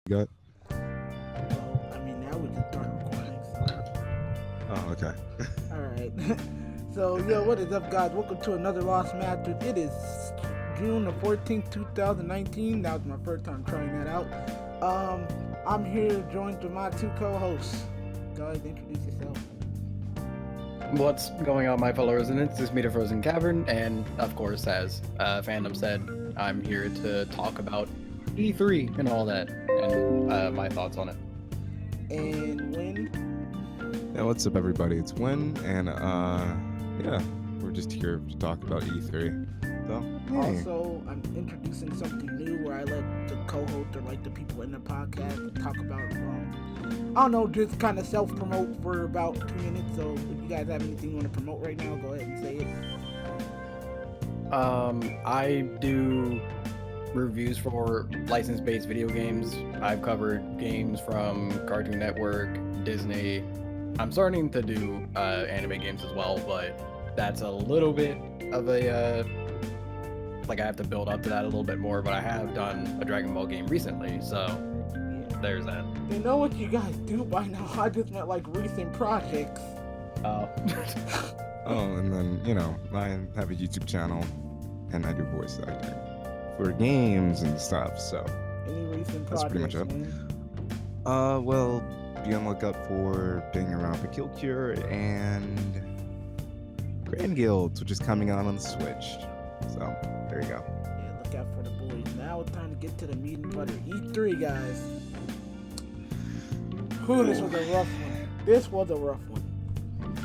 You got? Now we can start recording. So. Oh, okay. Alright. So, yo, what is up, guys? Welcome to another Lost Masters. It is June the 14th, 2019. That was my first time trying that out. I'm here joined with my two co-hosts. Guys, introduce yourself. What's going on, my fellow residents? This is me, the Frozen Cavern, and of course, as Fandom said, I'm here to talk about E3 and all that, and my thoughts on it. And Win. Yeah, what's up, everybody? It's Win, and yeah, we're just here to talk about E3. So, hey. Also, I'm introducing something new where I let the co-host or like the people in the podcast talk about I don't know, just kind of self-promote for about 2 minutes. So if you guys have anything you want to promote right now, go ahead and say it. I do reviews for license-based video games. I've covered games from Cartoon Network, Disney. I'm starting to do anime games as well, but that's a little bit of a I have to build up to that a little bit more. But I have done a Dragon Ball game recently, so there's that. They know what you guys do by now. I just meant like recent projects. Oh, and then I have a YouTube channel, and I do voice acting for games and stuff. So Any recent that's projects? pretty much it. Man? Well, be on the lookout for Being Around for Kill Cure and Grand Guilds, which is coming out on the Switch. So there you go. Yeah, look out for the boys. Now it's time to get to the meat and butter. E3, guys. Whew, this was a rough one. This was a rough one.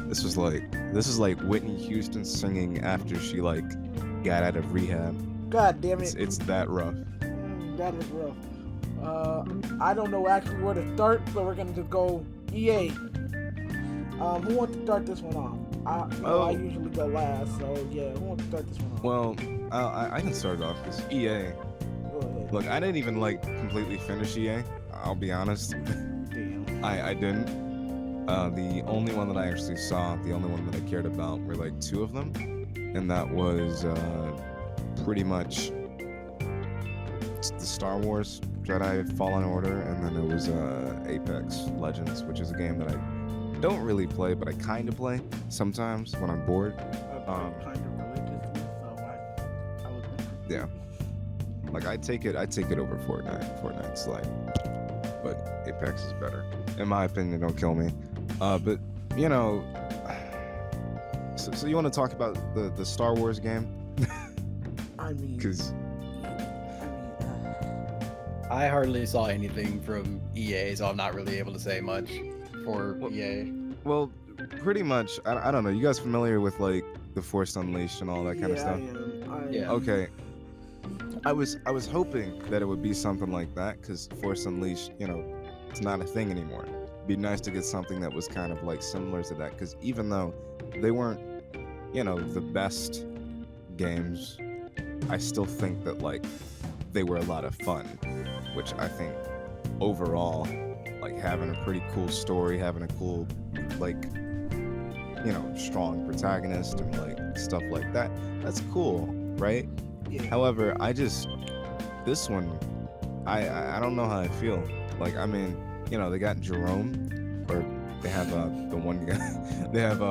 This is like Whitney Houston singing after she got out of rehab. God damn it. It's that rough. That was rough. I don't know actually where to start, so we're gonna just go EA. Who wants to start this one off? I usually go last, so yeah, who wants to start this one off? Well, I can start it off because EA. Go ahead. Look, I didn't even completely finish EA. I'll be honest. Damn. I didn't. The only one that I actually saw, the only one that I cared about were two of them, and that was pretty much the Star Wars Jedi Fallen Order, and then it was Apex Legends, which is a game that I don't really play, but I kind of play sometimes when I'm bored. Kind of religious, so I was Yeah. I take it over Fortnite. Fortnite's but Apex is better. In my opinion, don't kill me. But so you want to talk about the Star Wars game? I mean, Because I hardly saw anything from EA, so I'm not really able to say much for EA. well, pretty much. I don't know. You guys familiar with the Force Unleashed and all that kind of stuff? Yeah. Okay. I was hoping that it would be something like that, because Force Unleashed, it's not a thing anymore. It'd be nice to get something that was kind of similar to that, because even though they weren't, the best games, I still think that they were a lot of fun, which I think overall, having a pretty cool story, having a cool strong protagonist and stuff like that, that's cool, right? Yeah. However, this one, I don't know how I feel. They got Jerome, or they have the one guy. They have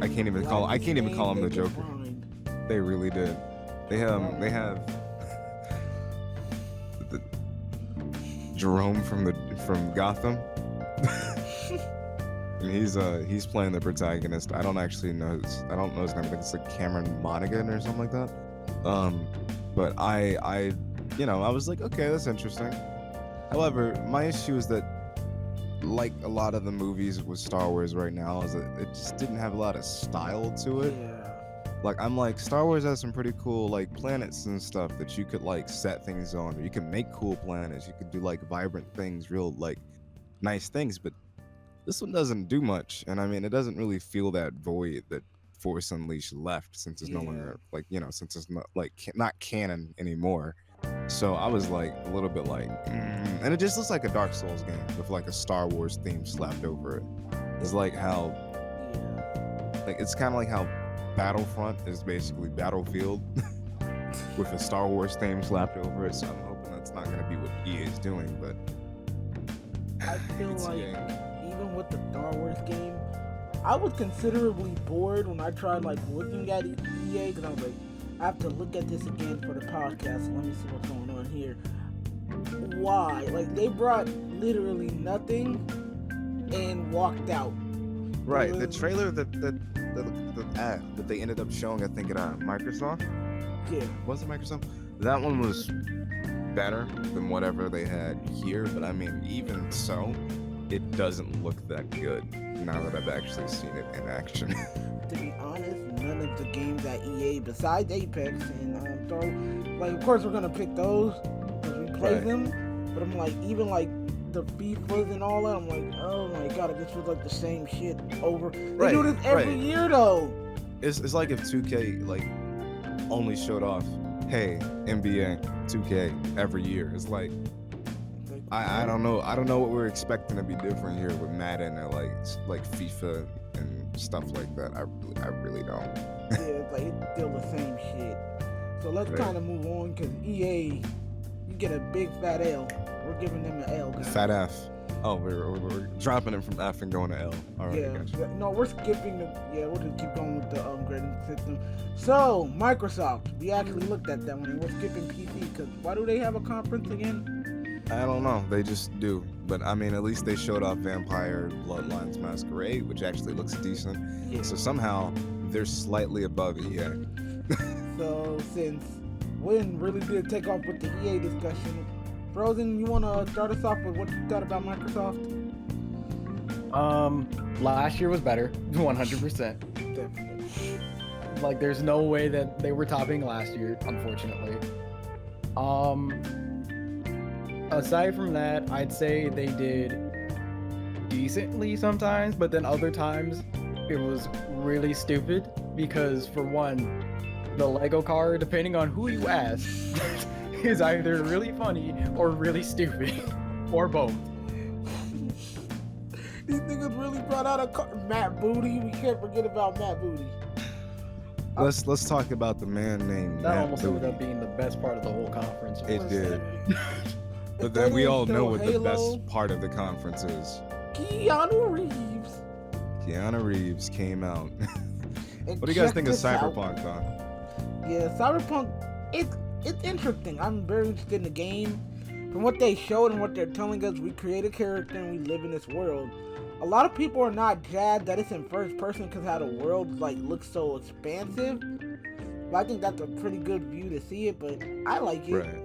I can't even call him the Joker. They really did. They have the Jerome from Gotham. And he's playing the protagonist. I don't know his name. I think it's Cameron Monaghan or something like that. But I was okay, that's interesting. However, my issue is that a lot of the movies with Star Wars right now is that it just didn't have a lot of style to it. Yeah. Star Wars has some pretty cool planets and stuff that you could set things on, or you can make cool planets. You could do vibrant things, real nice things, but this one doesn't do much, and it doesn't really feel that void that Force Unleashed left, since it's no longer since it's not canon anymore. So I was a little bit and it just looks like a Dark Souls game with a Star Wars theme slapped over it. It's how it's kind of how Battlefront is basically Battlefield with a Star Wars theme slapped over it. So I'm hoping that's not going to be what EA is doing, but I feel it's like EA. even with the Star Wars game, I was considerably bored when I tried like looking at EA because I was like, I have to look at this again for the podcast. So let me see what's going on here. Why? Like they brought literally nothing and walked out. Right, the trailer that they ended up showing, I think at Microsoft. Yeah. Was it Microsoft? That one was better than whatever they had here, but I mean, even so, it doesn't look that good now that I've actually seen it in action. To be honest, none of the games at EA besides Apex and Throw, like of course we're gonna pick those because we play Right. them, but I'm like even like the FIFAs and all that, I'm like, oh my god, it just feels like the same shit over. They Right, do this every right. year though. It's like if 2K like only showed off, hey, NBA 2K every year. It's like I don't know what we're expecting to be different here with Madden or like FIFA and stuff like that. I really don't. Yeah, it's like it's still the same shit. So let's Right. kind of move on because EA, you get a big fat L. We're giving them an L, guys. Fat F. Oh, we're dropping it from F and going to L. All right, Yeah, gotcha. no, we're skipping the. Yeah, we'll just keep going with the grading system. So Microsoft, we actually looked at that one, and we're skipping PC because why do they have a conference again? I don't know. They just do. But I mean, at least they showed off Vampire Bloodlines Masquerade, which actually looks decent. Yeah. So somehow they're slightly above EA. So since Win really did take off with the EA discussion, Frozen, you want to start us off with what you thought about Microsoft? Last year was better, 100%. Definitely. Like, there's no way that they were topping last year, unfortunately. Aside from that, I'd say they did decently sometimes, but then other times it was really stupid because, for one, the Lego car, depending on who you ask, is either really funny or really stupid, or both. These niggas really brought out Matt Booty. We can't forget about Matt Booty. Let's talk about the man named That Matt almost Booty. ended up being the best part of the whole conference. It did. But If then they we all didn't know show what the Halo, best part of the conference is. Keanu Reeves. Keanu Reeves came out. And What do you guys check think of this out. Cyberpunk, though? Yeah, Cyberpunk, it's interesting. I'm very interested in the game. From what they showed and what they're telling us, we create a character and we live in this world. A lot of people are not jazzed that it's in first person because how the world like looks so expansive. But I think that's a pretty good view to see it. But I like it. Right.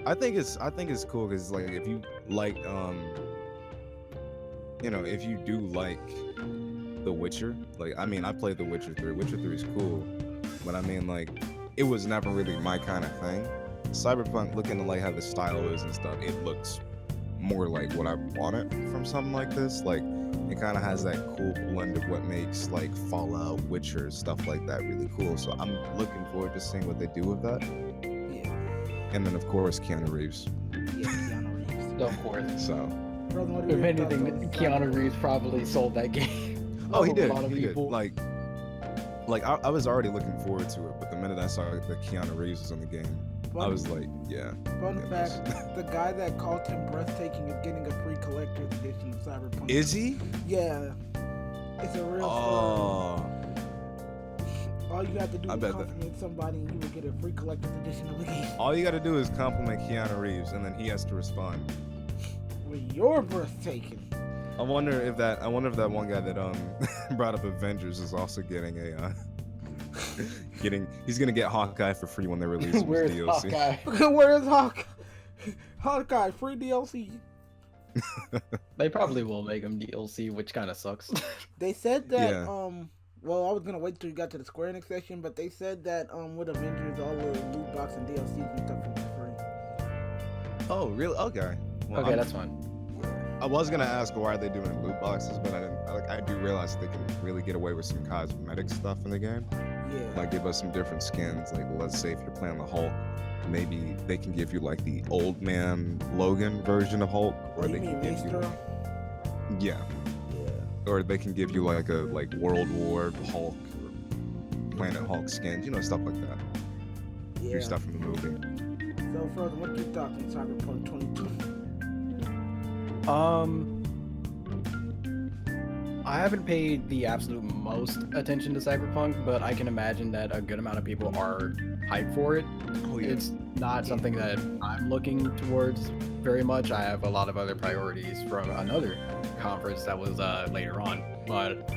I think it's cool because like if you like if you do like The Witcher, like I mean I played The Witcher 3. Witcher 3 is cool, but I mean like it was never really my kind of thing. Cyberpunk, looking at like how the style is and stuff, it looks more like what I wanted from something like this. Like it kind of has that cool blend of what makes like Fallout, Witcher, stuff like that really cool. So I'm looking forward to seeing what they do with that. Yeah, And then of course Keanu Reeves. yeah, Keanu Reeves. Of course. So Brother, what are If your anything, thoughts on Keanu Reeves probably sold that game. oh, he A did. lot of He did. people. Like I was already looking forward to it, but the minute I saw that Keanu Reeves was in the game, I Fun- was like, yeah. Fun Goodness. fact: the guy that called him breathtaking is getting a free collector's edition of Cyberpunk. Is he? Yeah, it's a real story. Oh, All you have to do I is bet that- compliment somebody and you will get a free collector's edition of the game. all you got to do is compliment Keanu Reeves, and then he has to respond. Well, you're breathtaking. I wonder if that one guy that brought up Avengers is also getting a he's gonna get Hawkeye for free when they release his Where's DLC. Hawkeye? Where is Hawkeye? Hawkeye, free DLC. They probably will make him DLC, which kind of sucks. They said that, Yeah. well, I was gonna wait till you got to the Square Enix section, but they said that, with Avengers, all the loot box and DLCs and stuff will be free. Oh, really? Okay. Well, Okay, that's fine. I was gonna ask why are they doing loot boxes, but I didn't. Like, I do realize they can really get away with some cosmetic stuff in the game. Yeah. Like give us some different skins. Like let's say if you're playing the Hulk, maybe they can give you like the old man Logan version of Hulk, Oh, or you they mean can give you Maestro? yeah, Yeah. or they can give you like a World War Hulk, or Planet Hulk skins, stuff like that. Yeah. Your stuff from the movie. So, further, what you thought on Cyberpunk 2020? Um, I haven't paid the absolute most attention to Cyberpunk, but I can imagine that a good amount of people are hyped for it. Oh yeah. It's not something that I'm looking towards very much. I have a lot of other priorities from another conference that was later on. But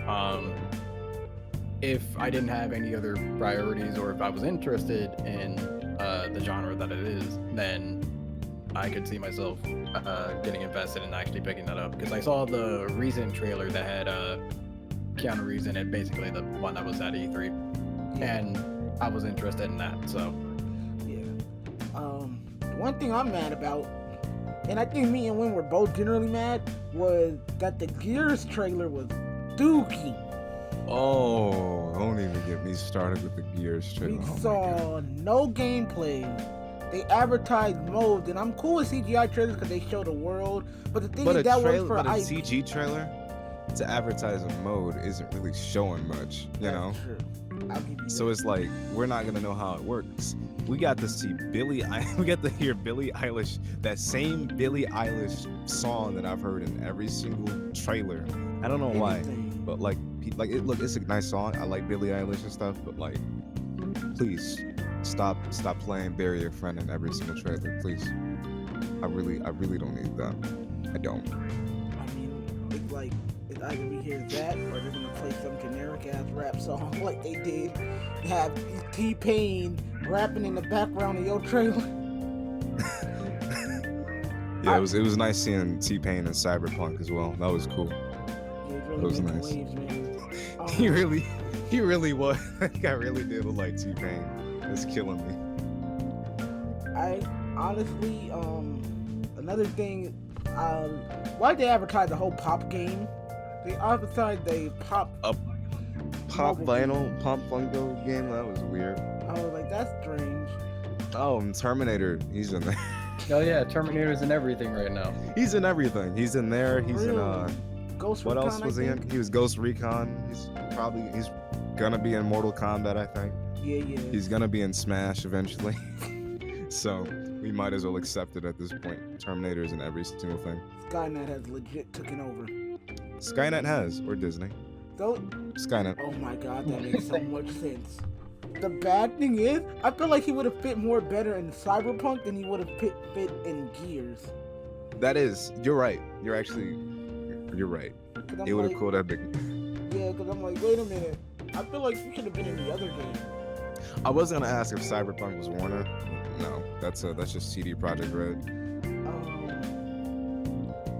if I didn't have any other priorities, or if I was interested in the genre that it is, then I could see myself getting invested and actually picking that up. Because I saw the recent trailer that had Keanu Reeves in it, basically the one that was at E3, and I was interested in that. So yeah. One thing I'm mad about, and I think me and Win were both generally mad, was that the Gears trailer was dookie. Oh, don't even get me started with the Gears trailer. We Oh my God. saw no gameplay. They advertised modes, and I'm cool with CGI trailers because they show the world. But the thing is, that was for but a IP. CG trailer to advertise a mode isn't really showing much, you know. That's true. I'll give you So that. it's like we're not gonna know how it works. We got to see we got to hear Billie Eilish, that same Billie Eilish song that I've heard in every single trailer. I don't know why, Anything. but like it's a nice song. I like Billie Eilish and stuff, but like, please stop playing Bury Your Friend in every single trailer, please. I really don't need that. I don't. I mean, it's like, it's either we hear that or they're gonna play some generic ass rap song like they did. Have T-Pain rapping in the background of your trailer. Yeah, it was nice seeing T-Pain and Cyberpunk as well. That was cool. Yeah, it's really That was making nice. waves, man. He really was. Like, I really did look like T-Pain. It's killing me. I honestly, another thing, why'd they advertise the whole pop game? They advertised the pop. Pop Mobile vinyl, pop fungo game. That was weird. I was like, that's strange. Oh, and Terminator. He's in there. oh yeah, Terminator's in everything right now. He's in everything. He's in there. He's in Really? Ghost What Recon, else I was he in? think? He was Ghost Recon. He's gonna be in Mortal Kombat, I think. Yeah. He's gonna be in Smash eventually. So we might as well accept it at this point. Terminator's in every single thing. Skynet has legit taken over. Skynet has, or Disney. So, Skynet. oh my god, that makes so much sense. The bad thing is, I feel like he would have fit more better in Cyberpunk than he would have fit in Gears. That is, you're right. You're right. 'Cause I'm It would have like, cooled that big. Yeah, because I'm like, wait a minute. I feel like you should have been in the other game. I was gonna ask if Cyberpunk was Warner. No, that's just CD Projekt Red.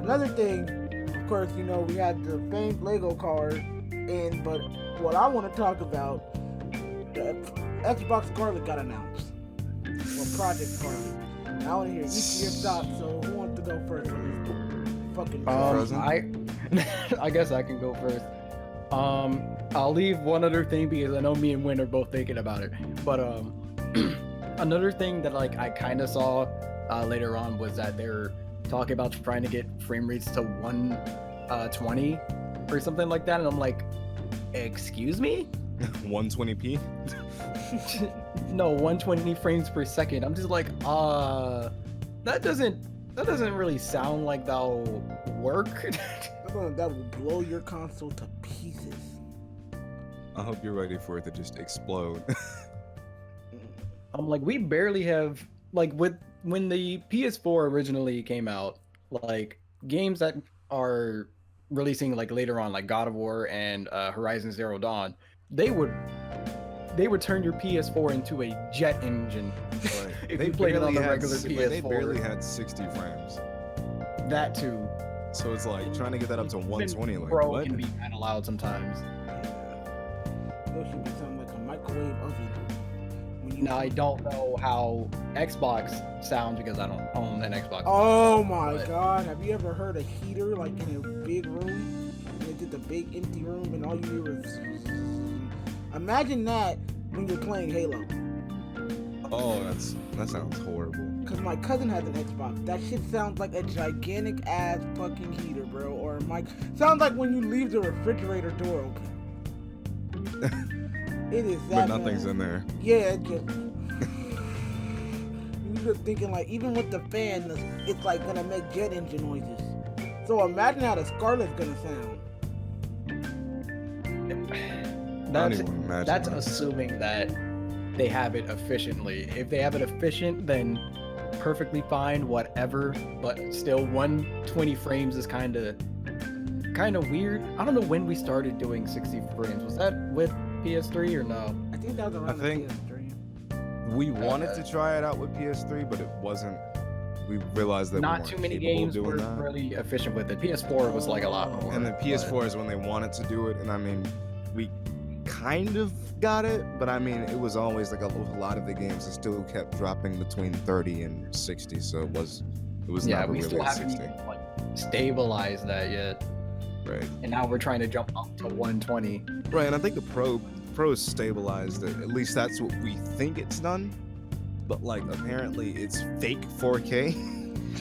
Another thing, of course, you know, we had the famed Lego card, but what I want to talk about, the Xbox Scarlet got announced. Well, Project Scarlet. And I want to hear each of your thoughts, so who wants to go first on this fucking I guess I can go first. I'll leave one other thing because I know me and Win are both thinking about it. But another thing that like I kind of saw later on was that they're talking about trying to get frame rates to 120 or something like that, and I'm like, excuse me? 120p. No, 120 frames per second. I'm just like, that doesn't really sound like that'll work. That will blow your console to pieces. I hope you're ready for it to just explode. I'm like, we barely have, like, when the PS4 originally came out, like games that are releasing like later on, like God of War and Horizon Zero Dawn, they would turn your PS4 into a jet engine if you played it on the regular PS4. They barely had 60 frames. That too. So it's like trying to get that up to 120. Like Pro what? can be kind of loud sometimes. It should be something like a microwave oven. When you Now I don't know how Xbox sounds because I don't own an Xbox. Oh my But- god, have you ever heard a heater like in a big room? And it did the big empty room and all you hear was... Imagine that when you're playing Halo. Oh, that sounds horrible. Cause my cousin has an Xbox. That shit sounds like a gigantic ass fucking heater, bro. Or sounds like when you leave the refrigerator door open. It is that. But nothing's bad. in there. Yeah, it just. You're just thinking like, even with the fan, it's like gonna make jet engine noises. So imagine how the Scarlet's gonna sound. I don't That's even imagine that's that. assuming that they have it efficiently. If they have it efficient, then perfectly fine, whatever. But still, 120 frames is kind of weird. I don't know when we started doing 60 frames. Was that with PS3 or no? I think that was around the think- PS3. We wanted to try it out with PS3, but it wasn't. We realized that we Not weren't too many capable of games doing were that. really efficient with it. PS4 was like a lot more. And then PS4 is when they wanted to do it, and I mean, we kind of got it, but I mean, it was always like a lot of the games that still kept dropping between 30 and 60, so it was Yeah, never we really still at haven't 60, even like stabilized that yet. right? And now we're trying to jump up to 120. Right, and I think the Pro stabilized it. At least that's what we think it's done. But like, apparently, it's fake 4K,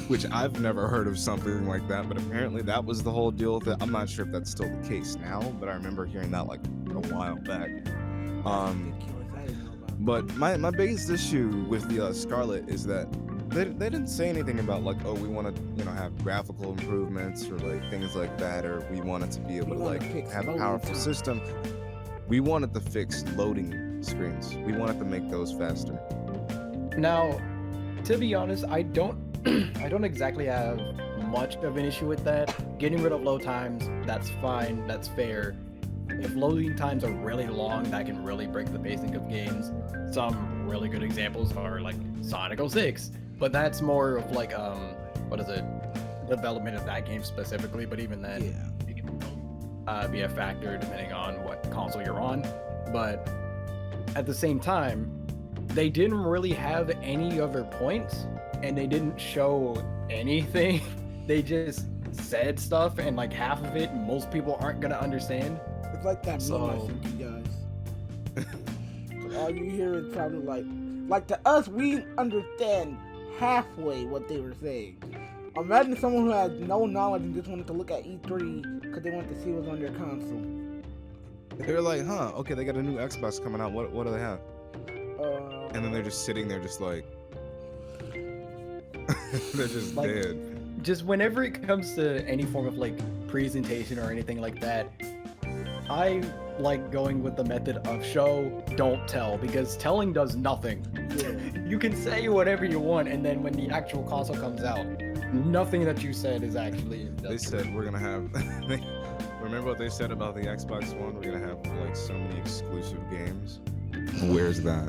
which I've never heard of something like that. But apparently, that was the whole deal with it. I'm not sure if that's still the case now, but I remember hearing that like a while back. Ridiculous. I didn't know about But my biggest issue with the Scarlet is that they didn't say anything about like, oh, we want to have graphical improvements or like things like that, or we want it to be able We to wanna like fix have a loading powerful time. system. We wanted to fix loading screens. We wanted to make those faster. Now, to be honest, I don't I don't exactly have much of an issue with that. Getting rid of load times, that's fine, that's fair. If loading times are really long, that can really break the pacing of games. Some really good examples are like Sonic 06, but that's more of like what is it? Development of that game specifically, but even then Yeah. it can be a factor depending on what console you're on. But at the same time, they didn't really have any other points, and they didn't show anything. They just said stuff, and like half of it, most people aren't gonna understand. It's like that meme I So- sent you guys. 'Cause all you hear is probably like to us, we understand halfway what they were saying. Imagine someone who has no knowledge and just wanted to look at E3 because they wanted to see what's on their console. They're like, huh, okay, they got a new Xbox coming out. What do they have? And then they're just sitting there, just like they're just Like- dead. Just whenever it comes to any form of like presentation or anything like that, I like going with the method of show, don't tell, because telling does nothing. Yeah. You can say whatever you want, and then when the actual console comes out, nothing that you said is actually. They said we're gonna have. Remember what they said about the Xbox One? We're gonna have like so many exclusive games. Where's that?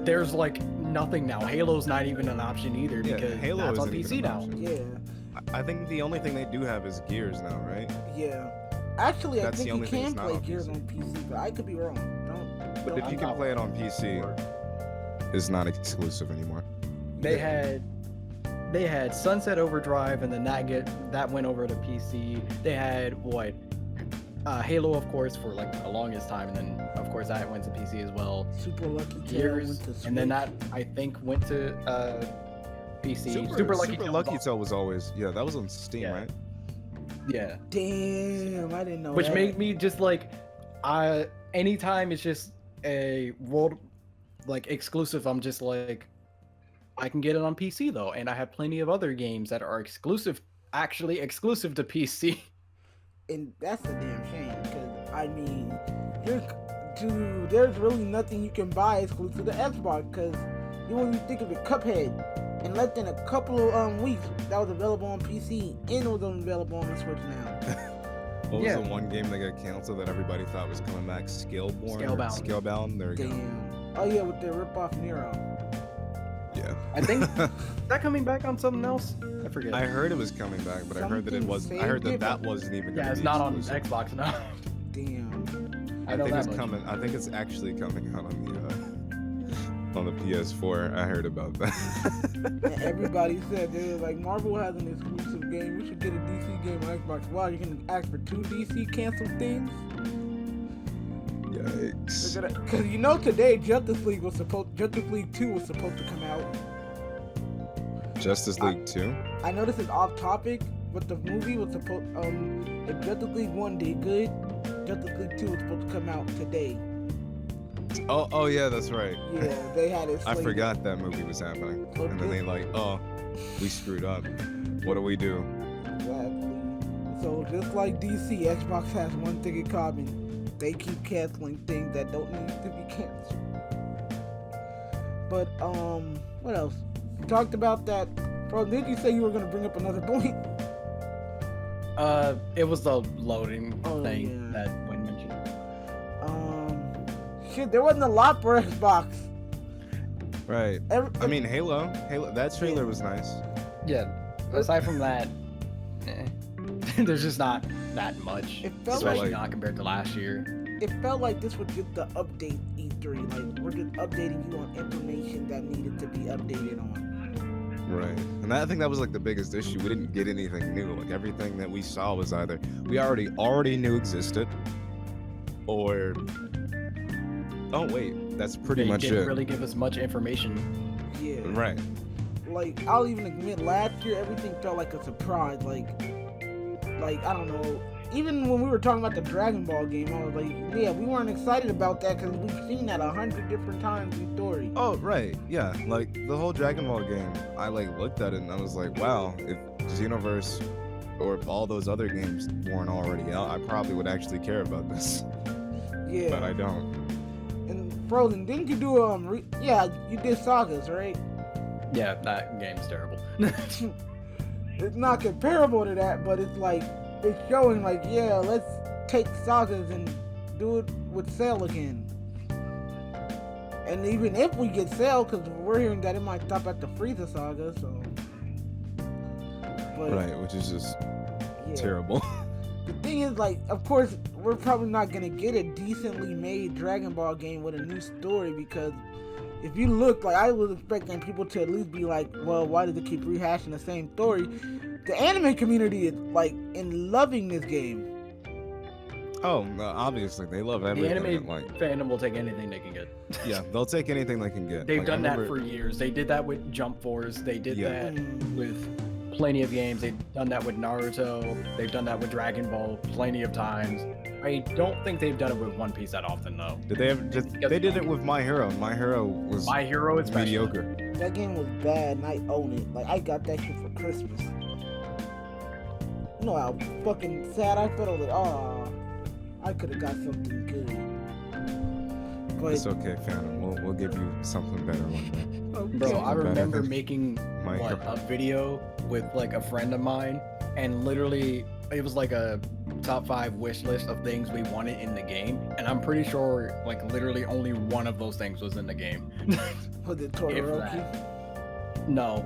There's like nothing now. Halo's not even an option either Yeah, because Halo that's on isn't even PC an now. option. Yeah. I think the only thing they do have is Gears now, right? Yeah. Actually, I That's the think you only thing can that's not play on Gears PC. on PC, but I could be wrong. But if you can play it on PC, it's not exclusive anymore. They had Sunset Overdrive, and then that went over to PC. They had what? Halo, of course, for like the longest time, and then of course that went to PC as well. Super Lucky Tail Gears, went to Switch. and then that I think went to PC. Super Lucky Tail was Tail was always that was on Steam, Yeah. right? Yeah, Damn, I didn't know which that. made me just like, anytime it's just a world like exclusive, I'm just like, I can get it on PC though, and I have plenty of other games that are actually exclusive to PC. And that's a damn shame, because I mean, there's really nothing you can buy exclusive to Xbox, because you when you think of the Cuphead, in less than a couple of weeks, that was available on PC and it was available on the Switch now. What was Yeah. the one game that got canceled that everybody thought was coming back? Scalebound. Scalebound. There we go. Damn. Oh yeah, with the rip-off Nero. Yeah. I think is that coming back on something else? I forget. I heard it was coming back, but I heard that it Something wasn't. I heard saved that it. wasn't even. yeah, gonna it's be not on exclusive. Xbox now. Damn. I I know think that it's much. coming. I think it's actually coming out on the PS4. I heard about that. And everybody said they were like, Marvel has an exclusive game. We should get a DC game on Xbox. Wow, you're gonna ask for 2 DC canceled things? Yikes. Because you know today Justice League 2 was supposed to come out. Justice League 2. I know this is off topic, but the movie was supposed if Justice League 1 did good, Justice League 2 was supposed to come out today. Oh yeah, that's right. Yeah, they had it I slated. forgot that movie was happening, and then they like, oh, we screwed up. What do we do? Exactly. So just like DC, Xbox has one thing in common. They keep canceling things that don't need to be canceled. But what else? You talked about that. Bro, did you say you were gonna bring up another point? It was the loading thing yeah. that Wayne mentioned. Shit, there wasn't a lot for Xbox. Right. I mean, Halo. That trailer was nice. Yeah. Aside from that, there's just not that much, It felt especially like- not compared to last year. It felt like this was just the update E3. Like, we're just updating you on information that needed to be updated on. Right. And I think that was like the biggest issue. We didn't get anything new. Like everything that we saw was either we already knew existed, or oh wait, that's pretty They much didn't it. really give us much information. Yeah. Right. Like, I'll even admit, last year everything felt like a surprise. Like I don't know. Even when we were talking about the Dragon Ball game, I was like, yeah, we weren't excited about that because we've seen that 100 different times in story. Oh, right. Yeah. Like the whole Dragon Ball game, I like looked at it and I was like, wow, if Xenoverse or if all those other games weren't already out, I probably would actually care about this. Yeah. But I don't. And Frozen, didn't you do yeah, you did Sagas, right? Yeah, that game's terrible. It's not comparable to that, but it's like, it's showing like, yeah, let's take Sagas and do it with Cell again. And even if we get Cell, because we're hearing that it might stop at the Frieza Saga, so. But, Right, which is just yeah. terrible. The thing is, like, of course, we're probably not gonna get a decently made Dragon Ball game with a new story, because if you look, like, I was expecting people to at least be like, well, why does it keep rehashing the same story? The anime community is, like, in loving this game. Oh, no, obviously they love The everything. anime Like, fandom will take anything they can get. yeah, they'll take anything they can get. They've Like, done I that remember- for years. They did that with Jump Force. They did Yeah. that with plenty of games. They've done that with Naruto. They've done that with Dragon Ball plenty of times. I don't think they've done it with One Piece that often, though. Did they ever? They did it with My Hero. My Hero was My Hero is special. mediocre. That game was bad, and I own it. Like, I got that shit for Christmas. You know how fucking sad I felt? I was like, oh, I could have got something good. But, It's okay, Phantom. We'll give you something better one day. Bro, I Something remember better. making My Hero. a video with like a friend of mine, and literally it was like a top 5 wish list of things we wanted in the game, and I'm pretty sure like literally only one of those things was in the game. was it If Todoroki? that. No,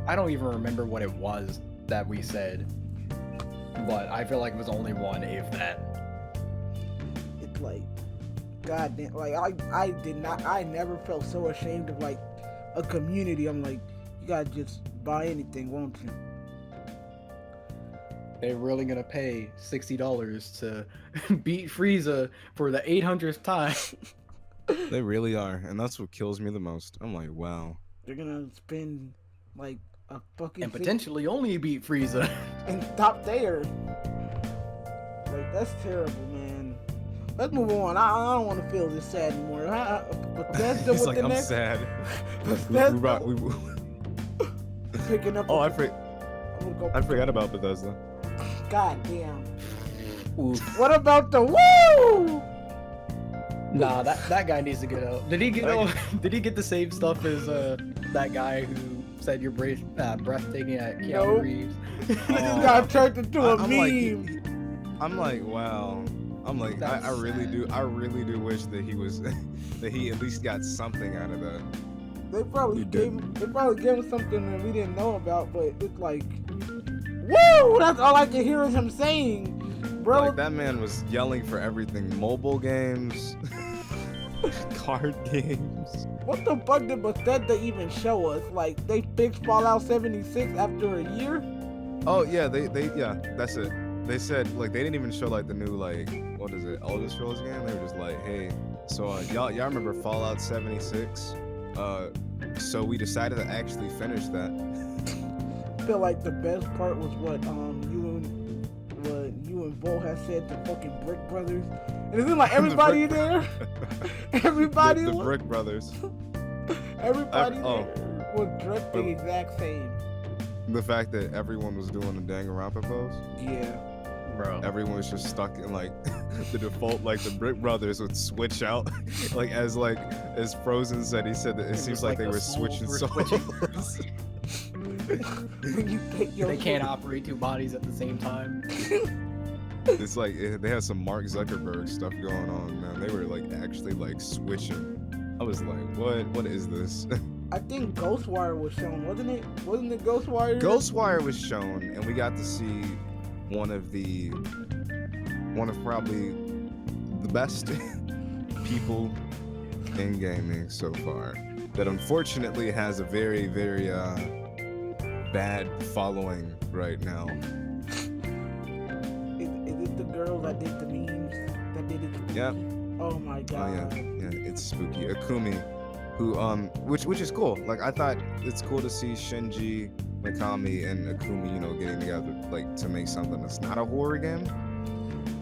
I don't even remember what it was that we said, but I feel like it was only one, if that. It's like, goddamn, like, I never felt so ashamed of, like, a community. I'm like, you gotta just buy anything, won't you? They're really gonna pay $60 to beat Frieza for the 800th time. They really are, and that's what kills me the most. I'm like, wow. They're gonna spend, like, a fucking And potentially only beat Frieza. and stop there. Like, that's terrible, man. Let's move on. I don't want to feel this sad anymore. Bethesda He's with like, the I'm next. sad. Bethesda picking up. Oh, I'm gonna go. I forgot about Bethesda. God damn. Oof. What about the woo? Nah, that guy needs to get out. Did he get out? Did he get the same stuff as that guy who said you're breathtaking at Keanu Nope. Reeves? This got turned into a I'm meme. I'm like, wow. I'm like, I That's really sad. do. I really do wish that he was, that he at least got something out of that. They probably You gave did. him, they probably gave him something that we didn't know about, but it's like, woo! That's all I can hear is him saying, bro. Like that man was yelling for everything: mobile games, card games. What the fuck did Bethesda even show us? Like, they fixed Fallout 76 after a year? Oh yeah, yeah, that's it. They said like they didn't even show like the new like what is it, Elder Scrolls game. They were just like, hey, so y'all remember Fallout 76? So we decided to actually finish that. I feel like the best part was what you and Bo had said to fucking Brick Brothers. And isn't like everybody there? Everybody the was, Brick Brothers. everybody oh. there was dressed the exact same. The fact that everyone was doing the Danganronpa pose. Yeah. Bro. Everyone was just stuck in like the default, like the Brick Brothers would switch out, as Frozen said. He said that it was seems like they the were souls switching were souls. switching. When you take your They can't operate two bodies at the same time. It's like they had some Mark Zuckerberg stuff going on, man. They were like actually like switching. I was like, what is this? I think Ghostwire was shown, wasn't it? Wasn't it Ghostwire? Ghostwire was shown, and we got to see one of probably the best people in gaming so far. That unfortunately has a very, very bad following right now. Is it the girl that did the memes? That did it? Yep. Oh my Oh god. yeah, it's spooky. Akumi, who which is cool. Like I thought it's cool to see Shinji, Mikami, and Akumi, getting together like to make something that's not a horror game.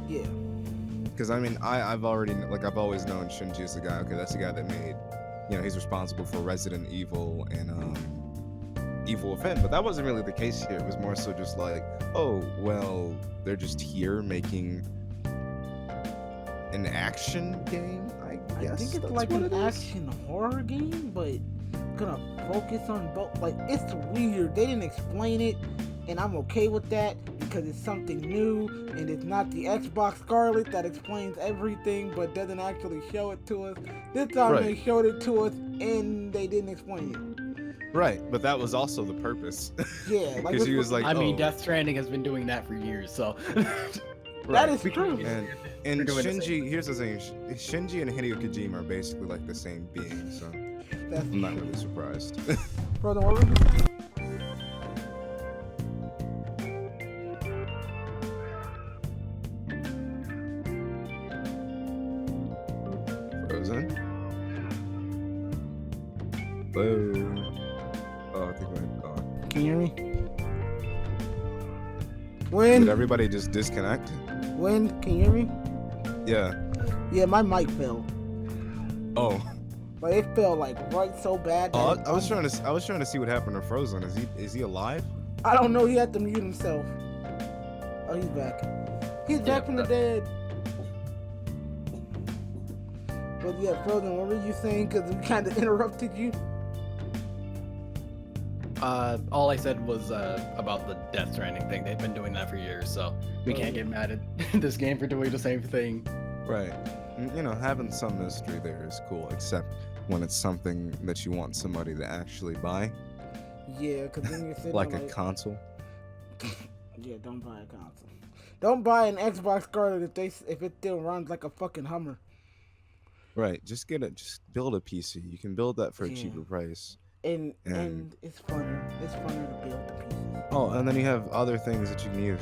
Yeah. Because I mean, I've always known Shinji is the guy. Okay, that's the guy that made, he's responsible for Resident Evil and Evil Within. But that wasn't really the case here. It was more so just like, oh well, they're just here making an action game. I guess I think it's that's like what an it is. action horror game, but gonna focus on both. Like, it's weird. They didn't explain it, and I'm okay with that because it's something new, and it's not the Xbox Scarlet that explains everything but doesn't actually show it to us. This time Right. they showed it to us, and they didn't explain it. Right, but that was also the purpose. Yeah, like Because he was like, I mean, oh, Death Stranding has been doing that for years, so. that is true. And They're doing the Shinji, here's the thing: Shinji and Hideo Kojima are basically like the same being, so That's I'm not true. really surprised. Brother, what were you saying? Frozen. Hello. Oh, I think we're gone. Can you hear me? Did When? everybody just disconnect? When? Can you hear me? Yeah. Yeah, my mic fell. Oh. But it fell like right so bad. Oh, that I was trying to see what happened to Frozen. Is he alive? I don't know. He had to mute himself. Oh, he's back. He's Yeah, back from the dead. But yeah, Frozen, what were you saying? Because we kind of interrupted you. All I said was about the Death Stranding thing. They've been doing that for years, so we can't get mad at this game for doing the same thing. Right. Having some mystery there is cool, except when it's something that you want somebody to actually buy, Yeah, because then you're sitting like there a console. yeah, don't buy a console. Don't buy an Xbox Scarlet if it still runs like a fucking Hummer. Right. Just build a PC. You can build that for a Yeah. cheaper price. And And- it's funner. It's funner to build the pieces. Oh, and then you have other things that you can use.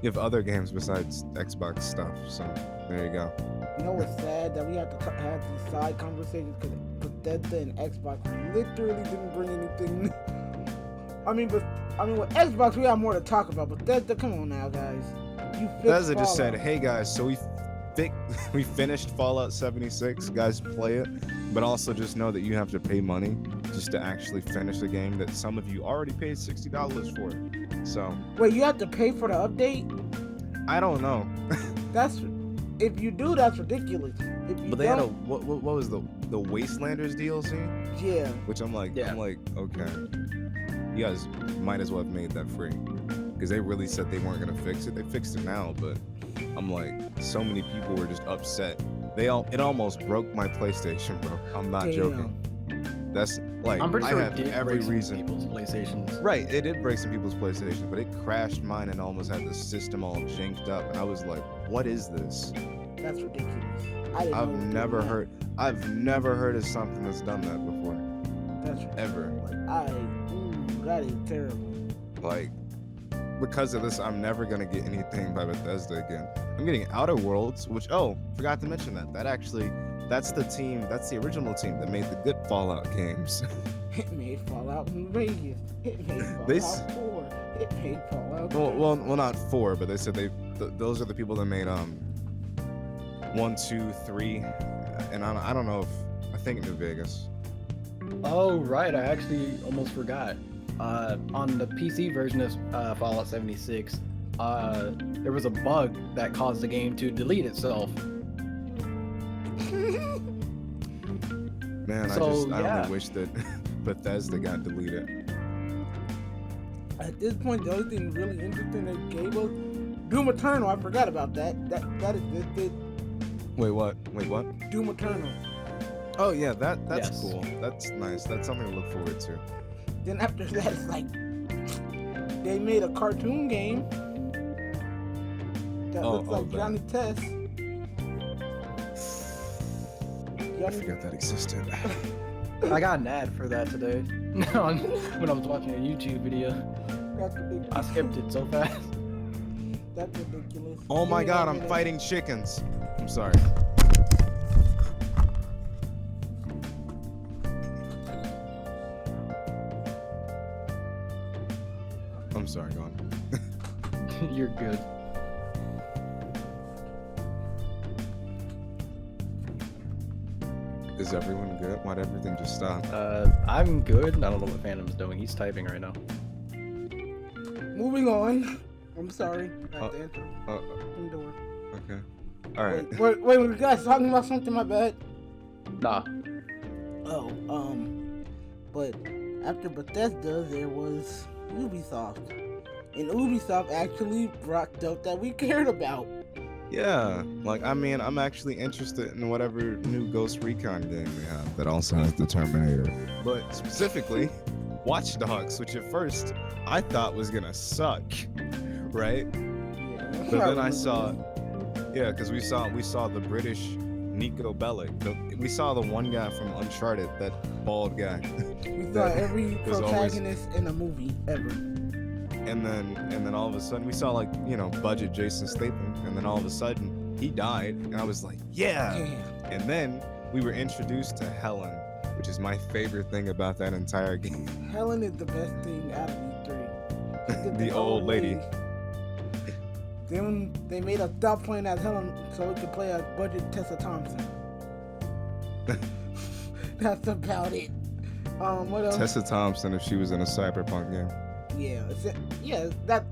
You have other games besides Xbox stuff. So there you go. You know what's sad? That we have to have these side conversations because Bethesda and Xbox literally didn't bring anything new. I mean, with Xbox we have more to talk about. But Bethesda, come on now, guys. You fixed Bethesda just said, Fallout. "Hey guys, so we finished Fallout 76. Guys, play it, but also just know that you have to pay money just to actually finish a game that some of you already paid $60 for. So Wait, you have to pay for the update? I don't know, That's if you do, that's ridiculous. If you but they had a don't, what was the Wastelanders DLC, yeah. which I'm like, Yeah. okay, you guys might as well have made that free because they really said they weren't gonna fix it. They fixed it now, but I'm like, so many people were just upset. It almost broke my PlayStation, bro. I'm not joking. That's like, I'm pretty sure I it have did every break some reason. people's PlayStations. Right, it did break some people's PlayStation, but it crashed mine and almost had the system all jinked up. And I was like, what is this? That's ridiculous. I didn't I've know it was never doing heard I've never heard of something that's done that before. that. That's Ever. that is terrible. Like, because of this, I'm never gonna get anything by Bethesda again. I'm getting Outer Worlds, which forgot to mention that's the original team that made the good Fallout games. It made Fallout New Vegas. It made Fallout They 4. It made Fallout. well, not 4, but they said those are the people that made 1, 2, 3, and I don't know if I think New Vegas. Oh right, I actually almost forgot. On the PC version of Fallout 76, there was a bug that caused the game to delete itself. Man, I only wish that Bethesda got deleted. At this point, the only thing really interesting they gave us, Doom Eternal. I forgot about that. That existed. Wait, what? Doom Eternal. Oh yeah, that's Yes. cool. That's nice. That's something to look forward to. Then after that, it's like they made a cartoon game that looks like that. Johnny Test. I forgot that existed. I got an ad for that today when I was watching a YouTube video. That's ridiculous. I skipped it so fast. That's ridiculous. Oh my Give me god, that I'm minute. fighting chickens. I'm sorry. I'm sorry, go on. You're good. Is everyone good? Why'd everything just stop? I'm good. I don't know what Phantom's doing. He's typing right now. Moving on. I'm sorry. I have to answer Uh, the door. okay. Alright. Wait, you guys talking about something? My bad. Nah. Oh, but after Bethesda, there was Ubisoft. And Ubisoft actually brought stuff that we cared about. Yeah, like, I mean, I'm actually interested in whatever new Ghost Recon game they have that also has the Terminator. But specifically, Watch Dogs, which at first I thought was gonna suck, right? Yeah, But then I saw, yeah, because we saw the British Nico Bellic. We saw the one guy from Uncharted, that bald guy. we saw that every was always- protagonist in a movie ever. And then all of a sudden we saw, like, you know, budget Jason Statham, and then all of a sudden he died, and I was like, yeah. Yeah. And then we were introduced to Helen, which is my favorite thing about that entire game. Helen is the best thing out of these three. She did The old lady. Then they made us stop playing as Helen so we could play as budget Tessa Thompson. That's about it. What else? Tessa Thompson, if she was in a Cyberpunk game. Yeah, that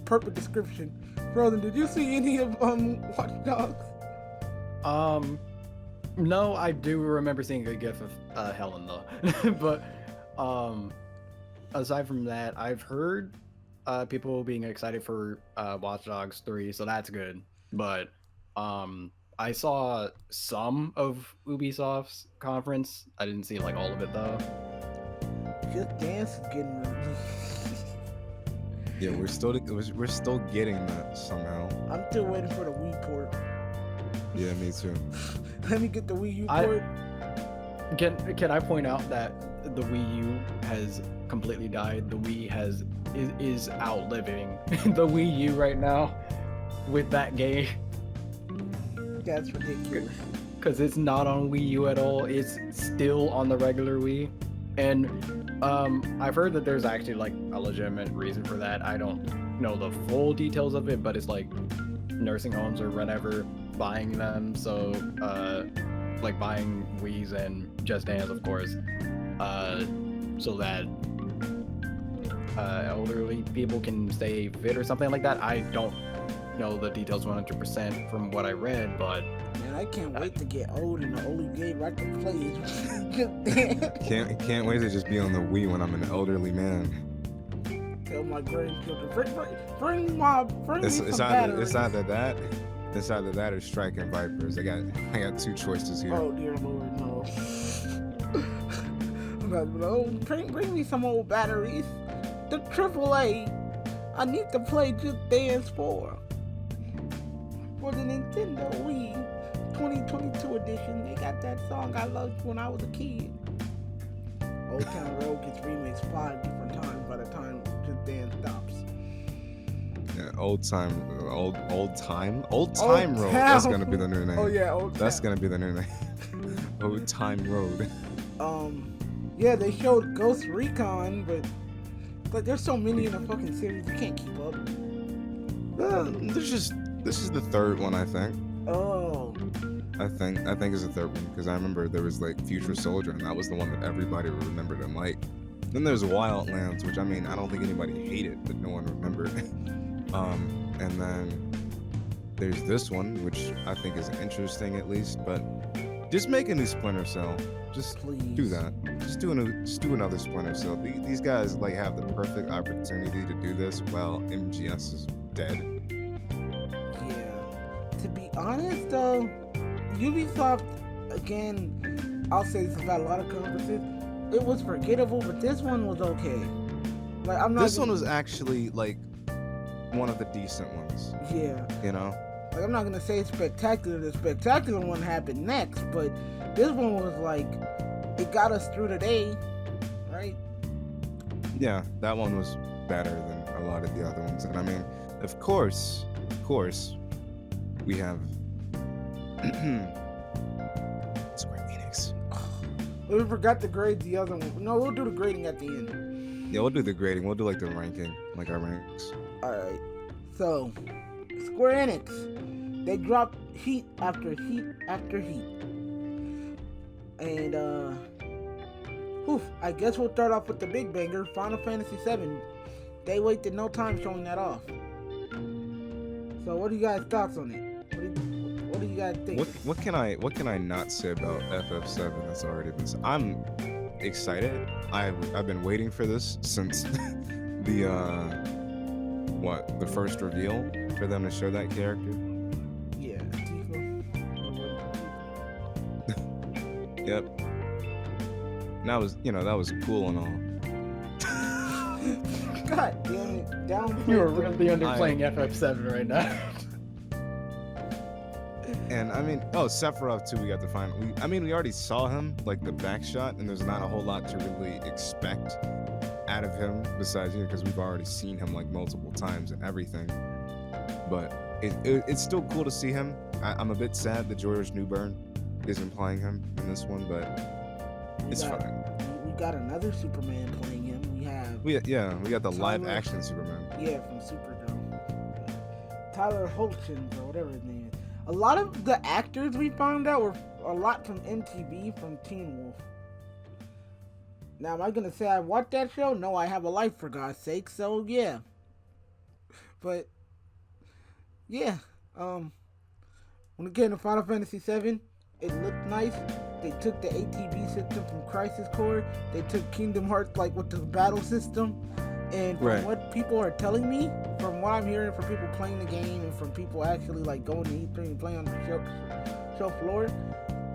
perfect description. Frozen, did you see any of Watch Dogs? No, I do remember seeing a gif of Helen though. But aside from that, I've heard people being excited for Watch Dogs 3, so that's good. But I saw some of Ubisoft's conference. I didn't see like all of it though. Just Dance is getting Yeah, we're still getting that somehow. I'm still waiting for the Wii port. Yeah, me too. Let me get the Wii U I- port. Can I point out that the Wii U has completely died? The Wii is outliving the Wii U right now with that game, That's ridiculous. because it's not on Wii U at all. It's still on the regular Wii, and I've heard that there's actually like a legitimate reason for that. I don't know the full details of it, but it's like nursing homes or whatever buying them, so like buying Wii's and Just Dance, of course, so that elderly people can stay fit or something like that. I don't know the details 100% from what I read, but Man, I can't wait to get old and the only game I can play is Just Dance. Can't wait to just be on the Wii when I'm an elderly man. Tell my grandchildren, bring me It's some either batteries. that or Striking Vipers. I got two choices here. Oh dear Lord, no. I'm about to be like, oh, bring me some old batteries. The AAA. I need to play Just Dance 4 for the Nintendo Wii 2022 edition. They got that song I loved when I was a kid. Old Town Road gets remixed 5 different times by the time Just Dance stops. Yeah, Old Time Road. Town. That's gonna be the new name. Oh yeah, Old That's Town. gonna be the new name. Old Time Road. Yeah, they showed Ghost Recon, but there's so many in the fucking series you can't keep up. This is the third one, I think. Oh, I think it's the third one because I remember there was like Future Soldier, and that was the one that everybody remembered and liked. Then there's Wildlands, which I mean, I don't think anybody hated, but no one remembered. And then there's this one, which I think is interesting at least. But just make a new Splinter Cell. Just Please. do that. Just do another Splinter Cell. These guys like have the perfect opportunity to do this while MGS is dead. Yeah. To be honest, though, Ubisoft, again, I'll say this about a lot of conferences, it was forgettable, but this one was okay. Like, I'm not. This one was actually like one of the decent ones. Yeah. You know. Like, I'm not gonna say it's spectacular. The spectacular one happened next, but this one was like, it got us through the day, right? Yeah, that one was better than a lot of the other ones. And I mean, of course, we have Square Enix. We forgot to grade the other one. No, we'll do the grading at the end. Yeah, we'll do the grading. We'll do like the ranking, like our ranks. Alright. So, Square Enix, they dropped heat after heat after heat. And, I guess we'll start off with the big banger, Final Fantasy VII. They wasted no time showing that off. So, what are you guys' thoughts on it? What do you guys think? What can I not say about FF7 that's already been said? I'm excited. I've been waiting for this since the first reveal for them to show that character. Yeah, Yep. And that was cool and all. God damn it, downplay. You are really underplaying FF7 right now. And I mean, Sephiroth too. We got to find. We already saw him, like the back shot, and there's not a whole lot to really expect out of him besides because we've already seen him like multiple times and everything. But it's still cool to see him. I'm a bit sad that George Newbern isn't playing him in this one, but it's fine. We got another Superman playing him. We got the live action Superman. Yeah, from Superdome. Tyler Hoechlin or whatever his name is. A lot of the actors we found out were a lot from MTV, from Teen Wolf. Now, am I gonna say I watched that show? No, I have a life for God's sake. So yeah. But yeah, when it came to Final Fantasy VII, it looked nice. They took the ATB system from Crisis Core. They took Kingdom Hearts like with the battle system. And from what people are telling me, from what I'm hearing from people playing the game and from people actually like going to E3 and playing on the show floor,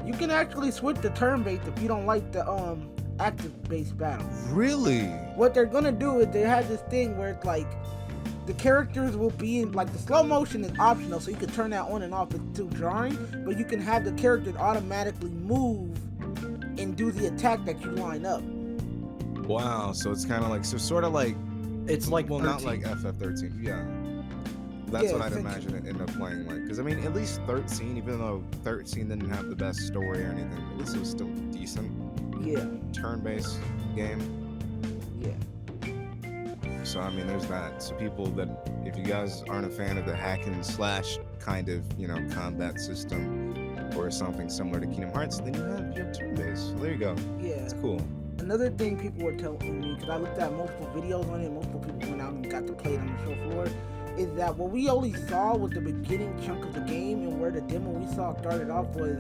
you can actually switch to turn-based if you don't like the active-based battle. Really? What they're gonna do is they have this thing where it's like the characters will be in like the slow motion is optional, so you can turn that on and off to drawing, but you can have the characters automatically move and do the attack that you line up. Wow, so it's kind of like sort of like it's like not like FF13. Yeah, that's what I'd imagine it end up playing like. Because I mean, at least 13, even though 13 didn't have the best story or anything, at least it was still decent. Yeah. Turn-based game. Yeah. So I mean, there's that. So people that, if you guys aren't a fan of the hack and slash kind of combat system or something similar to Kingdom Hearts, then you have turn-based. So there you go. Yeah. It's cool. Another thing people were telling me, because I looked at multiple videos on it, multiple people went out and got to play it on the show floor, is that what we only saw was the beginning chunk of the game, and where the demo we saw started off was,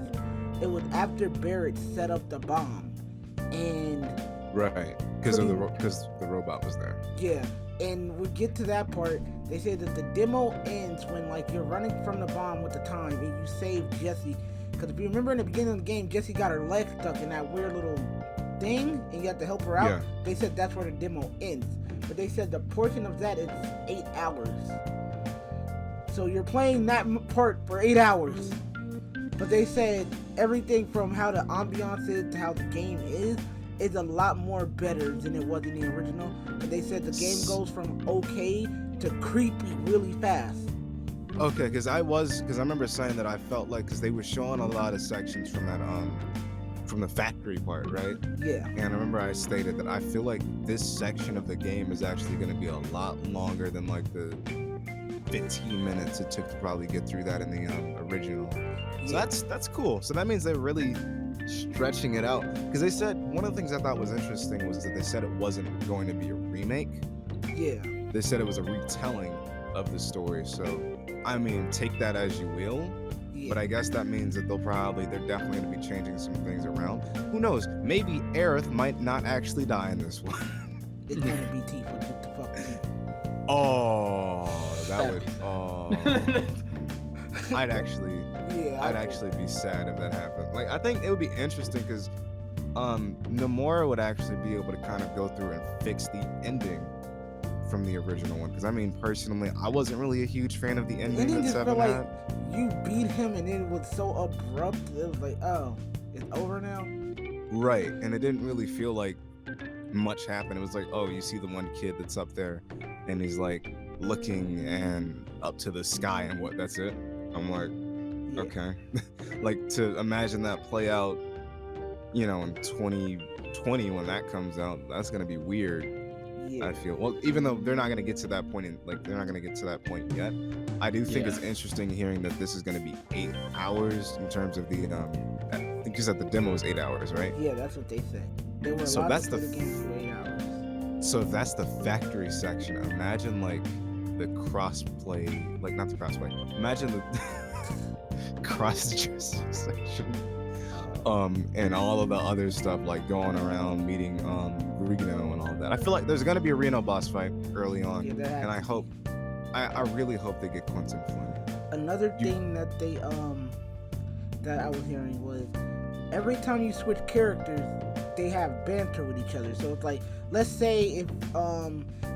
it was after Barrett set up the bomb. And right, because the robot was there. Yeah, and we get to that part, they say that the demo ends when like you're running from the bomb with the time and you save Jessie. Because if you remember in the beginning of the game, Jessie got her leg stuck in that weird little thing and you have to help her out. Yeah. They said that's where the demo ends, but they said the portion of that is 8 hours, so you're playing that part for 8 hours. But they said everything from how the ambiance is to how the game is a lot more better than it was in the original. But they said the game goes from okay to creepy really fast. Okay, because I remember saying that I felt like, because they were showing a lot of sections from that from the factory part, right? Yeah. And I remember I stated that I feel like this section of the game is actually going to be a lot longer than like the 15 minutes it took to probably get through that in the original. So that's cool. So that means they really stretching it out, because they said one of the things I thought was interesting was that they said it wasn't going to be a remake. Yeah. They said it was a retelling of the story. So, I mean, take that as you will. Yeah. But I guess that means that they're definitely going to be changing some things around. Who knows? Maybe Aerith might not actually die in this one. It's gonna be Tifa. What the fuck? Tifa? Oh, that would. Oh, I'd actually be sad if that happened. Like, I think it would be interesting because Nomura would actually be able to kind of go through and fix the ending from the original one. Because I mean, personally, I wasn't really a huge fan of the ending that just Seven felt had. like you beat him and it was so abrupt. It was like, oh, it's over now. Right, and it didn't really feel like much happened. It was like, oh, you see the one kid that's up there, and he's like looking and up to the sky, and what? That's it. I'm like, Yeah. okay. Like, to imagine that play out, you know, in 2020 when that comes out, that's gonna be weird. Yeah. I feel. Well, even though they're not gonna get to that point yet, I do think it's Yeah. interesting hearing that this is gonna be 8 hours in terms of the I think you said the demo is 8 hours, right? Yeah, that's what they said. There were a So lot that's of the good games for 8 hours. So if that's the factory section, imagine like the crossplay, like not the crossplay. Imagine the cross-dressing section, and all of the other stuff like going around meeting Reno and all that. I feel like there's gonna be a Reno boss fight early on, Yeah, and I really hope they get Quentin Flynn. Another thing that they that I was hearing was every time you switch characters, they have banter with each other. So it's like, let's say if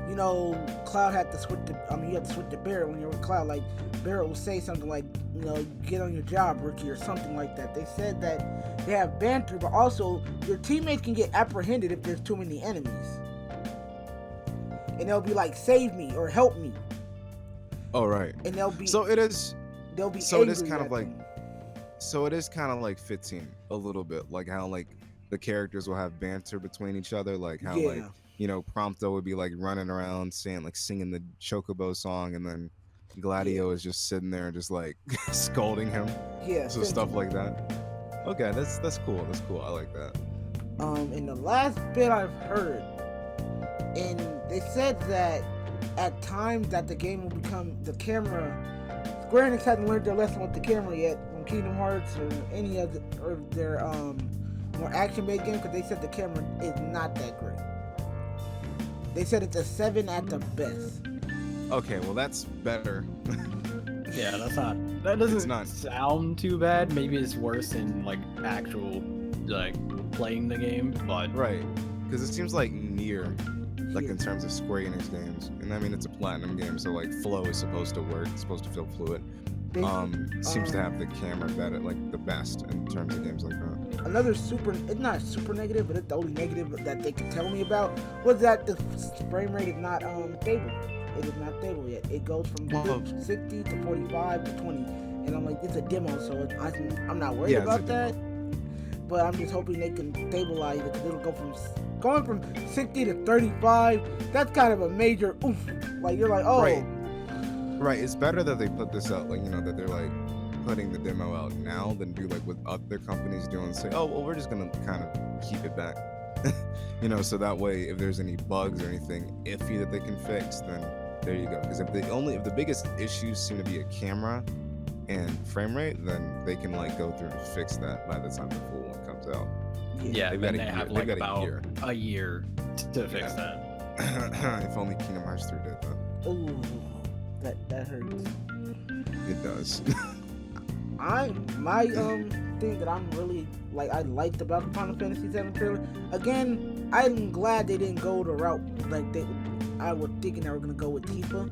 you know, Cloud had to switch to, you have to switch to Barrett when you're with Cloud. Like Barrett will say something like, you know, get on your job, rookie, or something like that. They said that they have banter, but also your teammates can get apprehended if there's too many enemies, and they'll be like, save me or help me, Oh right. and they'll be So it is. they'll be So it is angry kind at of like. them. So it is kind of like 15 a little bit, like how like the characters will have banter between each other, like how like, Yeah. you know, Prompto would be like running around singing the Chocobo song, and then Gladio is just sitting there and just like scolding him. Yeah, So stuff like that. Okay, that's cool. That's cool. I like that. And the last bit I've heard, and they said that at times that the game will become the camera. Square Enix hasn't learned their lesson with the camera yet from Kingdom Hearts or any of their more action-based games, because they said the camera is not that great. They said it's a 7 at the best. Okay, well that's better. Yeah, that doesn't not. sound too bad. Maybe it's worse in like actual like playing the game, but Right, because it seems like near, like Yeah. in terms of Square Enix games, and I mean it's a platinum game, so like flow is supposed to work. It's supposed to feel fluid. They- Seems to have the camera better, like the best in terms of games like that. Another it's not super negative, but it's the only negative that they could tell me about was that the frame rate is not stable. It is not stable yet. It goes from Well, 60 to 45 to 20, and I'm like, it's a demo, so I'm not worried Yeah, it's a about that. But I'm just hoping they can stabilize it, because it'll go from going from 60 to 35. That's kind of a major oof. Like you're like, oh, Right, it's better that they put this out, like, you know, that they're like putting the demo out now than do like what other companies do and say, oh, well, we're just gonna kind of keep it back. You know, so that way if there's any bugs or anything iffy that they can fix, then there you go. Because if the biggest issues seem to be a camera and frame rate, then they can like go through and fix that by the time the full one comes out. yeah, They've then got a they have year. like They've got a about year. a year to fix Yeah. that. If only Kingdom Hearts 3 did that. ooh, that hurts. It does. My thing that I'm really I liked about the Final Fantasy VII trailer. Again, I'm glad they didn't go the route I was thinking they were gonna go with Tifa.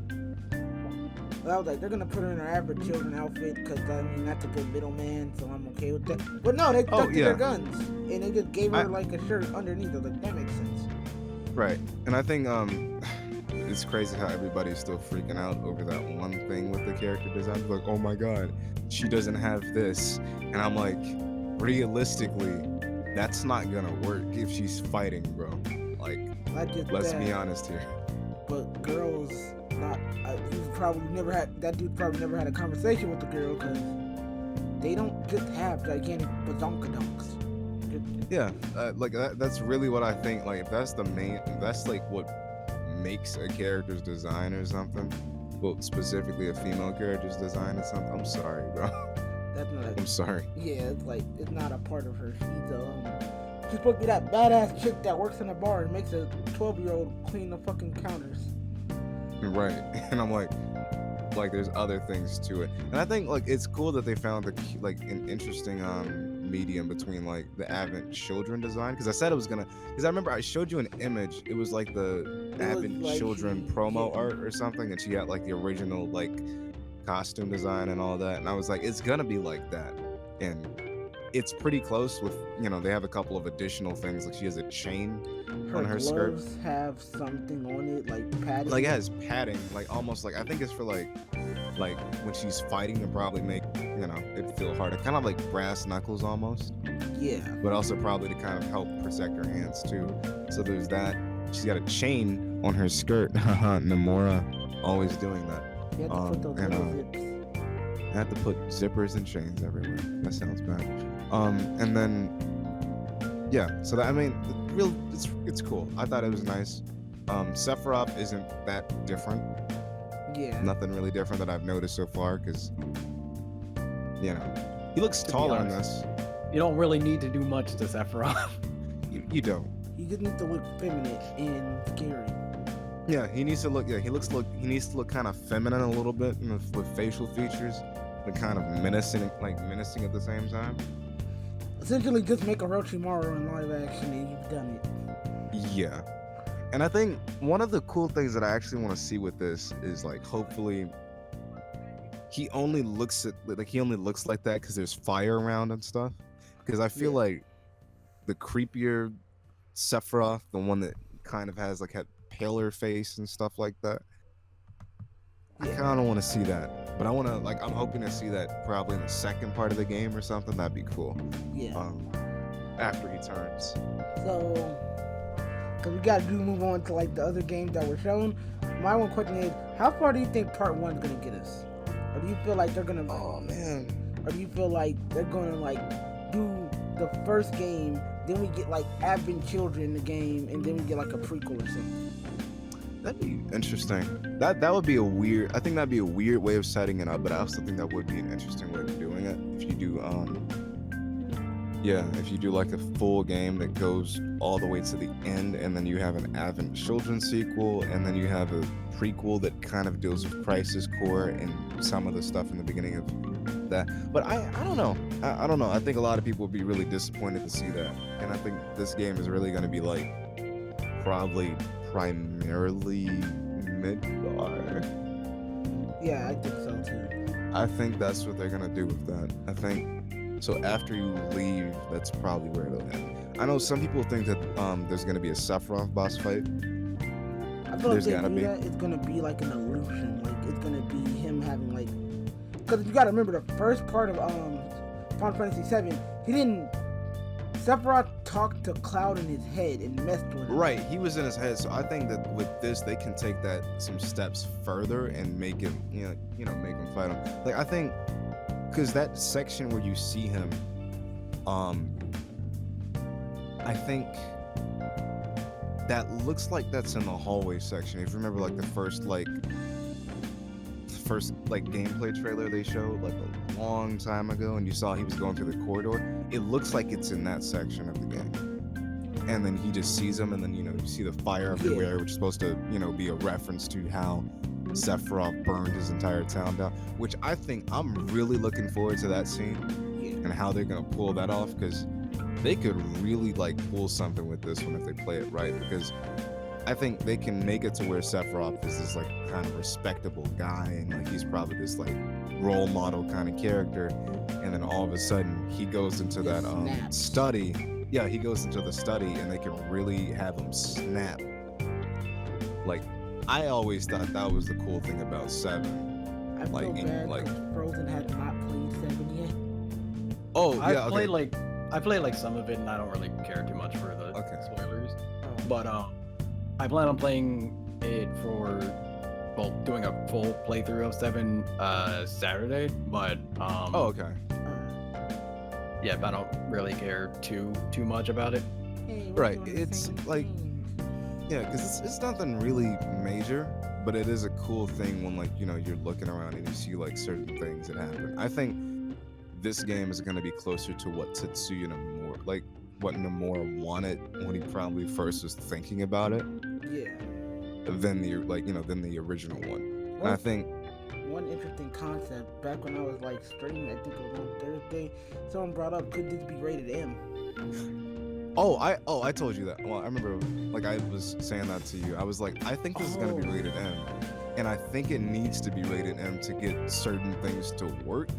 But I was like, they're gonna put her in her average children outfit, because I mean that's a good middleman, so I'm okay with that. But no, they stuck to yeah. their guns, and they just gave her I- like a shirt underneath. I was like, that makes sense. Right. And I think it's crazy how everybody's still freaking out over that one thing with the character design. Like, oh my god, she doesn't have this. And I'm like, realistically, that's not gonna work if she's fighting, bro. Like, Not just let's that, be honest here. but girls not. That dude probably never had a conversation with the girl, because they don't just have gigantic bazonkadonks. Yeah, like that's really what I think. Like, if that's if that's like what makes a character's design or something, well, specifically a female character's design or something, I'm sorry, bro. That's not. I'm sorry. Yeah, it's like it's not a part of her. She's supposed to be that badass chick that works in a bar and makes a 12-year-old clean the fucking counters. Right, and I'm like there's other things to it, and I think like it's cool that they found an interesting medium between like the Advent children design, because I said it was gonna, because I remember I showed you an image. It was like the Advent like children promo art or something, and she got like the original like costume design and all that, and I was like, it's gonna be like that, and it's pretty close with, you know, they have a couple of additional things, like she has a chain on her skirt. Gloves have something on it, like padding. Like it has padding, like almost like, I think it's for like when she's fighting to probably make, you know, it feel harder, kind of like brass knuckles almost. Yeah. But also probably to kind of help protect her hands too. So there's that. She's got a chain on her skirt. Nomura, always doing that. You have to put those little zips. I have to put zippers and chains everywhere. That sounds bad. And then yeah, so that, I mean, it's cool. I thought it was nice. Sephiroth isn't that different. Yeah. Nothing really different that I've noticed so far, because, you know, he looks taller in this. You don't really need to do much to Sephiroth. You don't. You just need to look feminine and scary. Yeah, he needs to look. Yeah, he needs to look kind of feminine a little bit, you know, with facial features, but kind of menacing at the same time. Essentially, just make Orochimaru in live action, and you've done it. Yeah, and I think one of the cool things that I actually want to see with this is, like, hopefully he only looks like that because there's fire around and stuff. Because I feel like the creepier Sephiroth, the one that kind of has like a paler face and stuff like that, I kind of want to see that. But I want to, like, I'm hoping to see that probably in the second part of the game or something. That'd be cool. Yeah. After he turns. So, because we got to move on to like the other games that were shown. My one question is, how far do you think Part 1 is gonna get us? Or do you feel like they're gonna? Oh man. Or do you feel like they're gonna like do the first game, then we get like Advent Children in the game, and then we get like a prequel or something? That'd be interesting. That would be a weird. I think that'd be a weird way of setting it up, but I also think that would be an interesting way of doing it. If you do, if you do like a full game that goes all the way to the end, and then you have an Advent Children sequel, and then you have a prequel that kind of deals with Crisis Core and some of the stuff in the beginning of that. But I don't know. I don't know. I think a lot of people would be really disappointed to see that, and I think this game is really going to be like probably primarily Midgar. Yeah, I think so too. I think that's what they're gonna do with that. I think so. After you leave, that's probably where it'll end. I know some people think that there's gonna be a Sephiroth boss fight. I feel like they do that, it's gonna be like an illusion. Like it's gonna be him having like, because you gotta remember the first part of Final Fantasy VII, Sephiroth talked to Cloud in his head and messed with him. Right, he was in his head. So I think that with this, they can take that some steps further and make him, make him fight him. Like, I think, because that section where you see him, I think that looks like that's in the hallway section. If you remember, like the first gameplay trailer they showed like a long time ago, and you saw he was going through the corridor, it looks like it's in that section of the game. And then he just sees him, and then you see the fire everywhere, which is supposed to be a reference to how Sephiroth burned his entire town down, which I think I'm really looking forward to that scene and how they're gonna pull that off, because they could really like pull something with this one if they play it right, because I think they can make it to where Sephiroth is this like kind of respectable guy, and like he's probably this like role model kind of character, and then all of a sudden he goes into that study. Yeah, he goes into the study, and they can really have him snap. Like, I always thought that was the cool thing about 7. I feel bad because Frozen has not played 7 yet. Oh yeah, I played like some of it, and I don't really care too much for the spoilers. But I plan on playing it doing a full playthrough of 7 Saturday. But yeah, but I don't really care too much about it. Hey, we're Right. doing the It's same like, thing. yeah, because it's nothing really major, but it is a cool thing when like you're looking around and you see like certain things that happen. I think this game is gonna be closer to what Tetsuya Nomura, like what Nomura wanted when he probably first was thinking about it, Yeah. than than the original one. And I Well, think, one interesting concept back when I was like streaming, I think it was on Thursday. Someone brought up, could this be rated M? I told you that. Well, I remember like I was saying that to you. I was like, I think this is gonna be Oh. rated M, and I think it needs to be rated M to get certain things to work,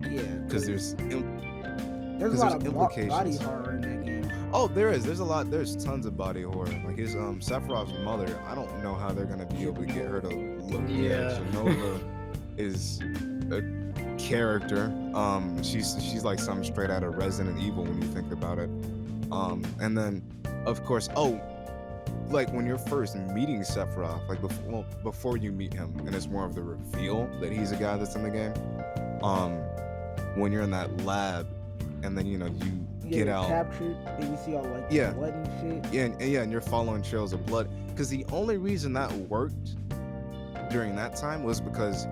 Yeah, because there's a 'cause lot there's of body implications. horror in that game. Oh, there is. There's a lot. There's tons of body horror. Like his Sephiroth's mother. I don't know how they're gonna be able to get her to look. Yeah. Genova is a character. She's like something straight out of Resident Evil when you think about it. And then, of course, like when you're first meeting Sephiroth, like before you meet him, and it's more of the reveal that he's a guy that's in the game. When you're in that lab, and then you get You're out. captured, and you see all like Yeah. blood and shit. Yeah, and you're following trails of blood. Because the only reason that worked during that time was because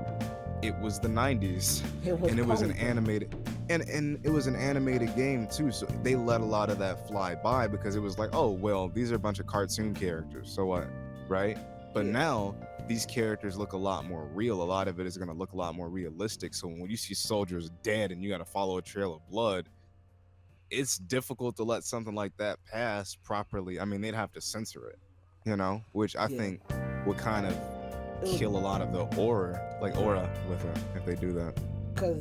it was the 90s, and it was an comic. animated, and it was an animated game too. So they let a lot of that fly by because it was like, oh well, these are a bunch of cartoon characters. So what, right? But Yeah. now these characters look a lot more real. A lot of it is gonna look a lot more realistic. So when you see soldiers dead and you got to follow a trail of blood, it's difficult to let something like that pass properly. I mean, they'd have to censor it, which I Yeah. think would kind of It was- kill a lot of the aura with it if they do that. Because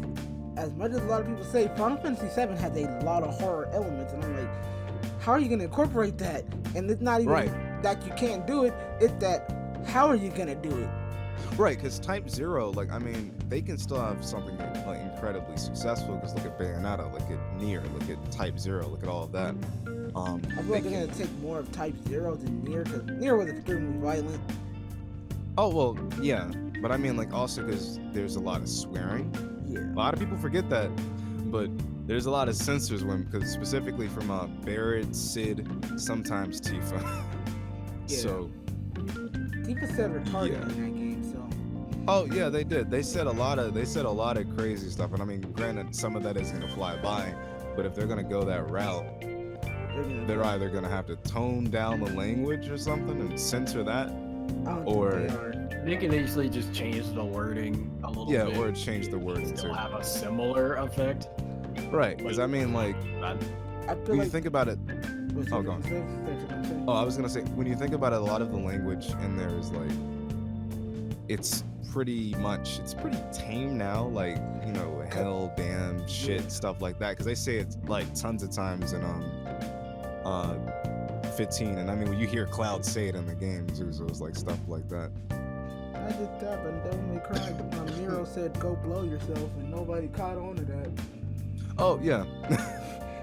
as much as a lot of people say, Final Fantasy VII has a lot of horror elements, and I'm like, how are you going to incorporate that? And it's not even Right. that you can't do it, it's that how are you going to do it? Right, because Type Zero, like, I mean, they can still have something like incredibly successful. Because look at Bayonetta, look at Nier, look at Type Zero, look at all of that. I feel they like they're can- going to take more of Type Zero than Nier, because Nier was extremely violent. Oh well, yeah, but I mean, like, also because there's a lot of swearing. Yeah. A lot of people forget that, but there's a lot of censors because specifically from Barrett, Sid, sometimes Tifa. Yeah. So, Tifa said retarded Yeah. in that game, so. oh yeah, they did. They said a lot of crazy stuff, and I mean, granted, some of that is gonna fly by, but if they're gonna go that route, they're either gonna have to tone down the language or something and censor that, I don't or- think they are. They can easily just change the wording a little yeah, bit. or change the wording and still too. have a similar effect. Right? Because I mean, like, I- I feel when you like. think about it. What's Oh, it go on. gonna say? Say what I'm saying. Oh, I was gonna say, when you think about it, a lot of the language in there is like, it's pretty tame now, like, hell, damn, shit, stuff like that. Because they say it like tons of times in 15, and I mean, when you hear Cloud say it in the game too, so it's like stuff like that. I just thought when Devil May Cry, Nero said go blow yourself, and nobody caught on to that. Oh yeah,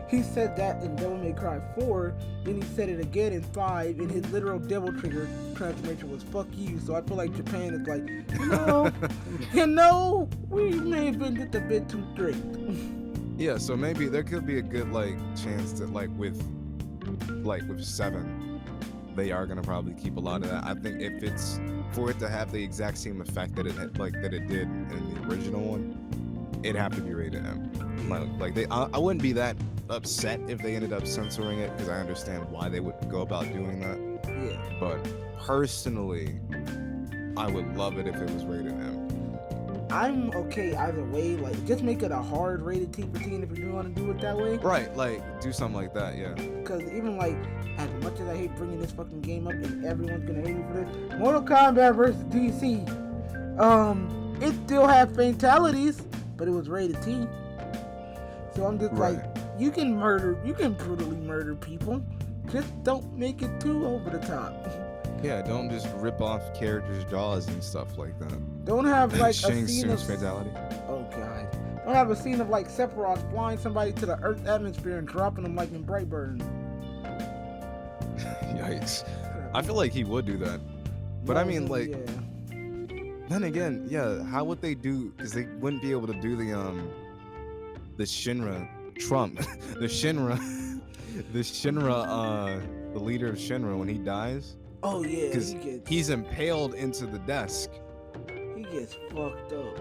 He said that in Devil May Cry 4, then he said it again in 5, and his literal devil trigger transformation was fuck you. So I feel like Japan is like, we may have been just a bit too strict. yeah. So maybe there could be a good like chance that like with 7, they are gonna probably keep a lot of that. I think if it's for it to have the exact same effect that it did in the original one, it'd have to be rated M. I wouldn't be that upset if they ended up censoring it, because I understand why they would go about doing that. Yeah. But personally, I would love it if it was rated M. I'm okay either way. Like, just make it a hard rated T for teen if you do want to do it that way. Right, like do something like that, yeah. Because even like, as much as I hate bringing this fucking game up, and everyone's gonna hate me for this, Mortal Kombat versus DC, it still had fatalities, but it was rated T. So I'm just Right. like, you can brutally murder people, just don't make it too over the top. Yeah, don't just rip off characters' jaws and stuff like that. Don't have like a Shang scene of Tsung's fatality. oh god, don't have a scene of like Sephiroth flying somebody to the Earth's atmosphere and dropping them like in Brightburn. Yikes. I feel like he would do that. But I mean, like, yeah. then again, yeah, how would they do? Because they wouldn't be able to do the Shinra Trump, the Shinra, the leader of Shinra, when he dies, Oh yeah, because he's impaled into the desk. he gets fucked up.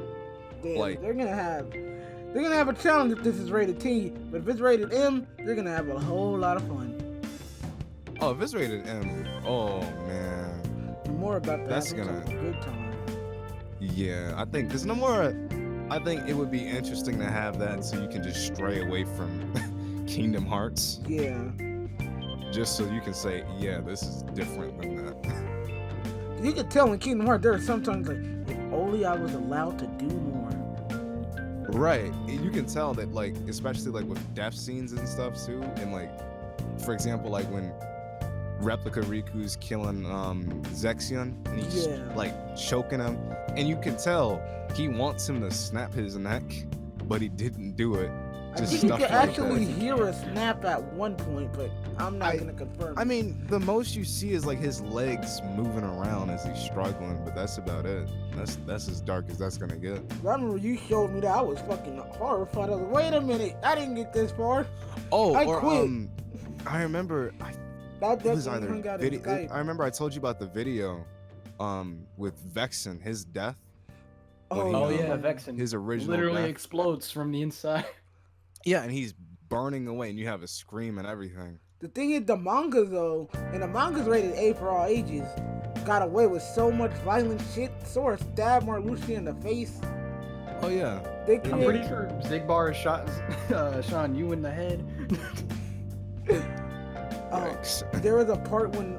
Damn, Like- they're gonna have a challenge if this is rated T, but if it's rated M, they're gonna have a whole lot of fun. Oh, if it's rated M, oh man, More about that. That's I think gonna- it's a good time. yeah. I think there's no more. I think it would be interesting to have that, so you can just stray away from Kingdom Hearts, Yeah. just so you can say, yeah, this is different than that. You can tell in Kingdom Hearts there are sometimes like, if only I was allowed to do more. Right. You can tell that, like, especially like with death scenes and stuff too, and like, for example, like when Replica Riku's killing Zexion and he's Yeah. like choking him, and you can tell he wants him to snap his neck, but he didn't do it. I Just think you stuff can like actually that. hear a snap at one point, but I'm not gonna confirm. I mean, the most you see is like his legs moving around as he's struggling, but that's about it. That's as dark as that's gonna get. I remember you showed me that. I was fucking horrified. I was like, wait a minute, I didn't get this far. Oh, I or quit. I remember That it was definitely either hung out in video. Skype. I remember I told you about the video, with Vexen, his death. Oh, Oh Yeah. yeah, Vexen His original literally death. explodes from the inside. Yeah, and he's burning away, and you have a scream and everything. The thing is, the manga though, and the manga's rated A for all ages, got away with so much violent shit. Sora stabbed Marluxia in the face. Oh yeah. They I'm created, pretty sure Zigbar shot Sean you in the head. Yikes. there was a part when it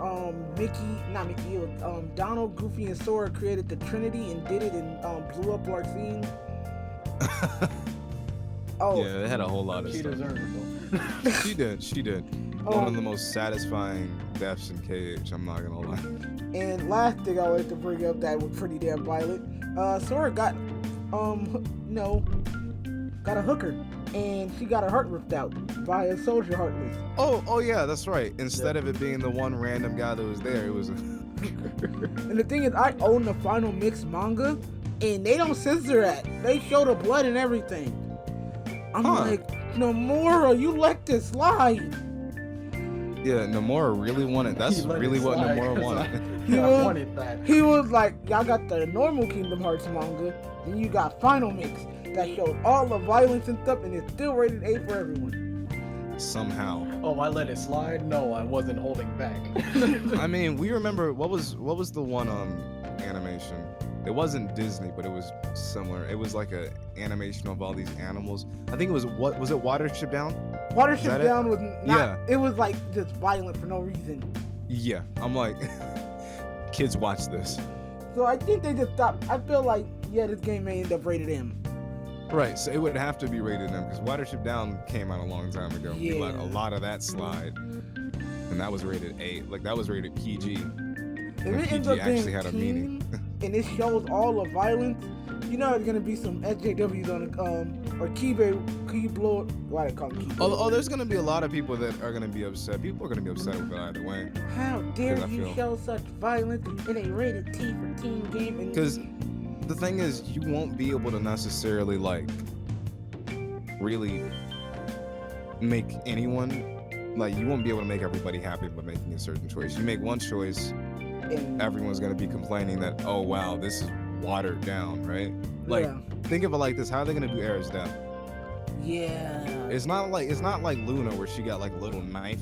was Donald, Goofy, and Sora created the Trinity and did it and blew up our scene. Oh, Yeah, it had a whole lot of She stuff. deserved it though. She did. Oh. One of the most satisfying deaths in KH, I'm not gonna lie. and last thing I wanted to bring up that was pretty damn violent. Sora got got a hooker, and she got her heart ripped out by a soldier heartless. Oh yeah, that's right. Instead of it being the one random guy that was there, it was a And the thing is, I own the Final Mix manga, and they don't censor that. They show the blood and everything. I'm Huh. like, Nomura, you let this slide. Yeah, Nomura really wanted. That's He let really it what slide, Nomura 'cause wanted. I wanted that. He was like, y'all got the normal Kingdom Hearts manga, and you got Final Mix that showed all the violence and stuff, and it's still rated A for everyone. Somehow. Oh, I let it slide? No, I wasn't holding back. I mean, we remember what was the one animation? It wasn't Disney, but it was similar. It was like a animation of all these animals. I think it was it Watership Down? Watership that it? Down was not, Yeah. it was like just violent for no reason. Yeah, I'm like, kids watch this. So I think they just stopped. I feel like, yeah, this game may end up rated M. Right, so it would have to be rated M because Watership Down came out a long time ago. We let a Yeah. lot of that slide, and that was rated A. Like that was rated PG. If And it ends PG up actually being had a meaning. teen, and it shows all the violence, you know, there's gonna be some SJWs on the or Keyblade. Why they call them Keyblade? Oh, there's gonna be a lot of people that are gonna be upset. People are gonna be upset with it either way. How dare 'Cause I you feel- show such violence in a rated T for teen game? And 'Cause the thing is, you won't be able to necessarily like really make anyone like you won't be able to make everybody happy by making a certain choice. You make one choice, and everyone's gonna be complaining that, oh wow, this is watered down, right? Like yeah, think of it like this: how are they gonna do Aerith's death? yeah. It's not like Luna where she got like a little knife,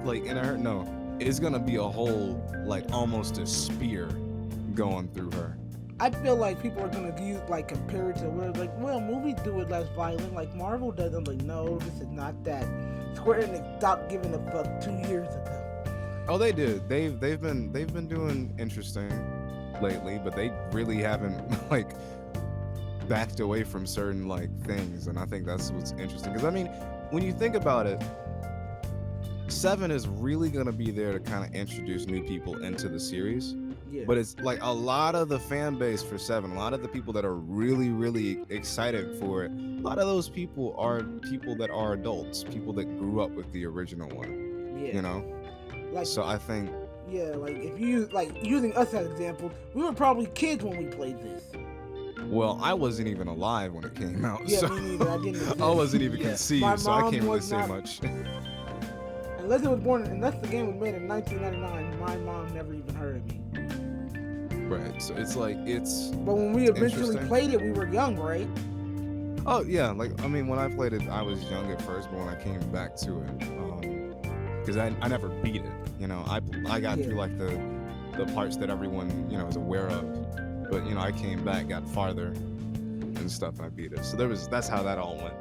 like in her. No, it's gonna be a whole like almost a spear going through her. I feel like people are gonna use like compare it to where like, well, movies do it less violent, like Marvel does. I'm like, no, this is not that. Square Enix stopped giving a fuck 2 years ago. Oh, they did. They've been doing interesting lately, but they really haven't like backed away from certain like things, and I think that's what's interesting. Because I mean, when you think about it, 7 is really gonna be there to kind of introduce new people into the series. Yeah. But it's like a lot of the fan base for 7, a lot of the people that are really, really excited for it, a lot of those people are people that are adults, people that grew up with the original one, yeah. you know? Like, So I think, yeah, like if you like using us as example, we were probably kids when we played this. Well, I wasn't even alive when it came out, Yeah, so me neither. I didn't exist. I wasn't even Yeah. conceived, My so I mom can't really was say not- much. Unless the game was made in 1999, my mom never even heard of me. Right, so it's like it's. But when we eventually Interesting. played it, we were young, right? Oh yeah, like I mean, when I played it, I was young at first, but when I came back to it, because I never beat it, you know, I got Yeah. through like the parts that everyone is aware of, but I came back, got farther, and stuff. I beat it, so that's how that all went.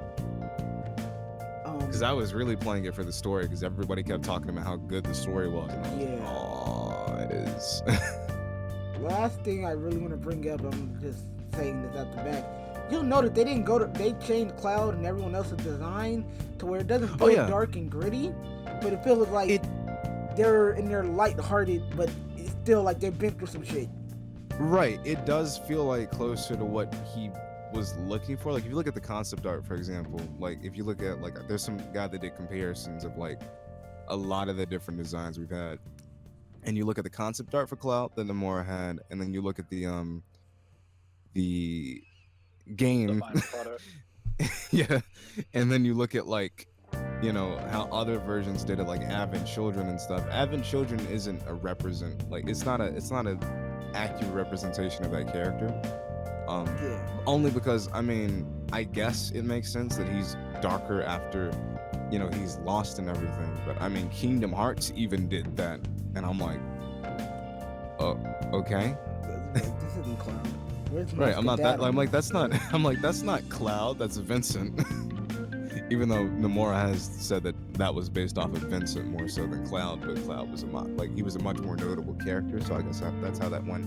Because I was really playing it for the story, because everybody kept talking about how good the story was, and I was like, Yeah. oh, it is. Last thing I really want to bring up, I'm just saying this out the back. You'll notice they changed Cloud and everyone else's design to where it doesn't feel yeah. dark and gritty, but it feels like they're lighthearted, but it's still like they've been through some shit. Right, it does feel like closer to what he was looking for. Like if you look at the concept art, for example, like if you look at there's some guy that did comparisons of like a lot of the different designs we've had, and you look at the concept art for Cloud that Nomura had, and then you look at the game, final product. yeah, and then you look at how other versions did it, like Advent Children and stuff. Advent Children isn't it's not a accurate representation of that character. Yeah. Only because I guess it makes sense that he's darker after he's lost and everything. But Kingdom Hearts even did that, and I'm like, oh, okay. This isn't Cloud. Where's Right, I'm not that. Daddle? I'm like, that's not. I'm like, that's not Cloud. That's Vincent. Even though Nomura has said that was based off of Vincent more so than Cloud, but Cloud was he was a much more notable character. So I guess that's how that went.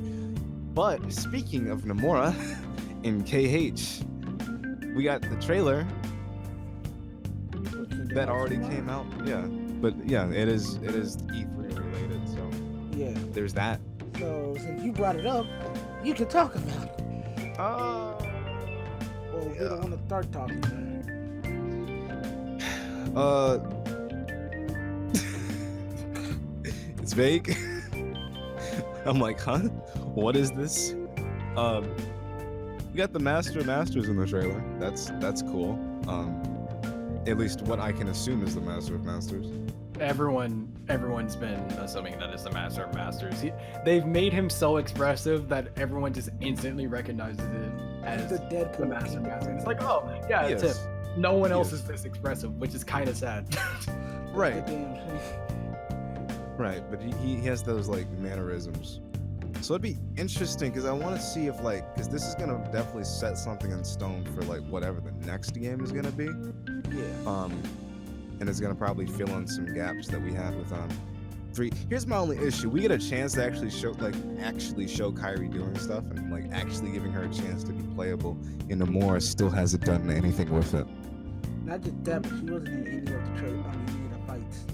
But speaking of Nomura, in KH, we got the trailer that already came out. Yeah, but yeah, it is E3 related. So Yeah. there's that. So since you brought it up, you can talk about it. Oh. Well, we don't want to start talking about it. It's vague. I'm like, huh? What is this? We got the Master of Masters in the trailer. That's cool. At least what I can assume is the Master of Masters. Everyone's been assuming that it's the Master of Masters. They've made him so expressive that everyone just instantly recognizes it as The Deadpool the Master of King. Masters. It's like, oh yeah, it's Yes. him. No one else Yes. is this expressive, which is kind of sad. Right. The damn thing. Right, but he has those mannerisms. So it'd be interesting because I want to see if because this is gonna definitely set something in stone for whatever the next game is gonna be. Yeah. And it's gonna probably fill in some gaps that we had with 3. Here's my only issue: we get a chance to actually show Kyrie doing stuff and actually giving her a chance to be playable. And Nomura still hasn't done anything with it. Not just that, but she wasn't in any of the any of the fights.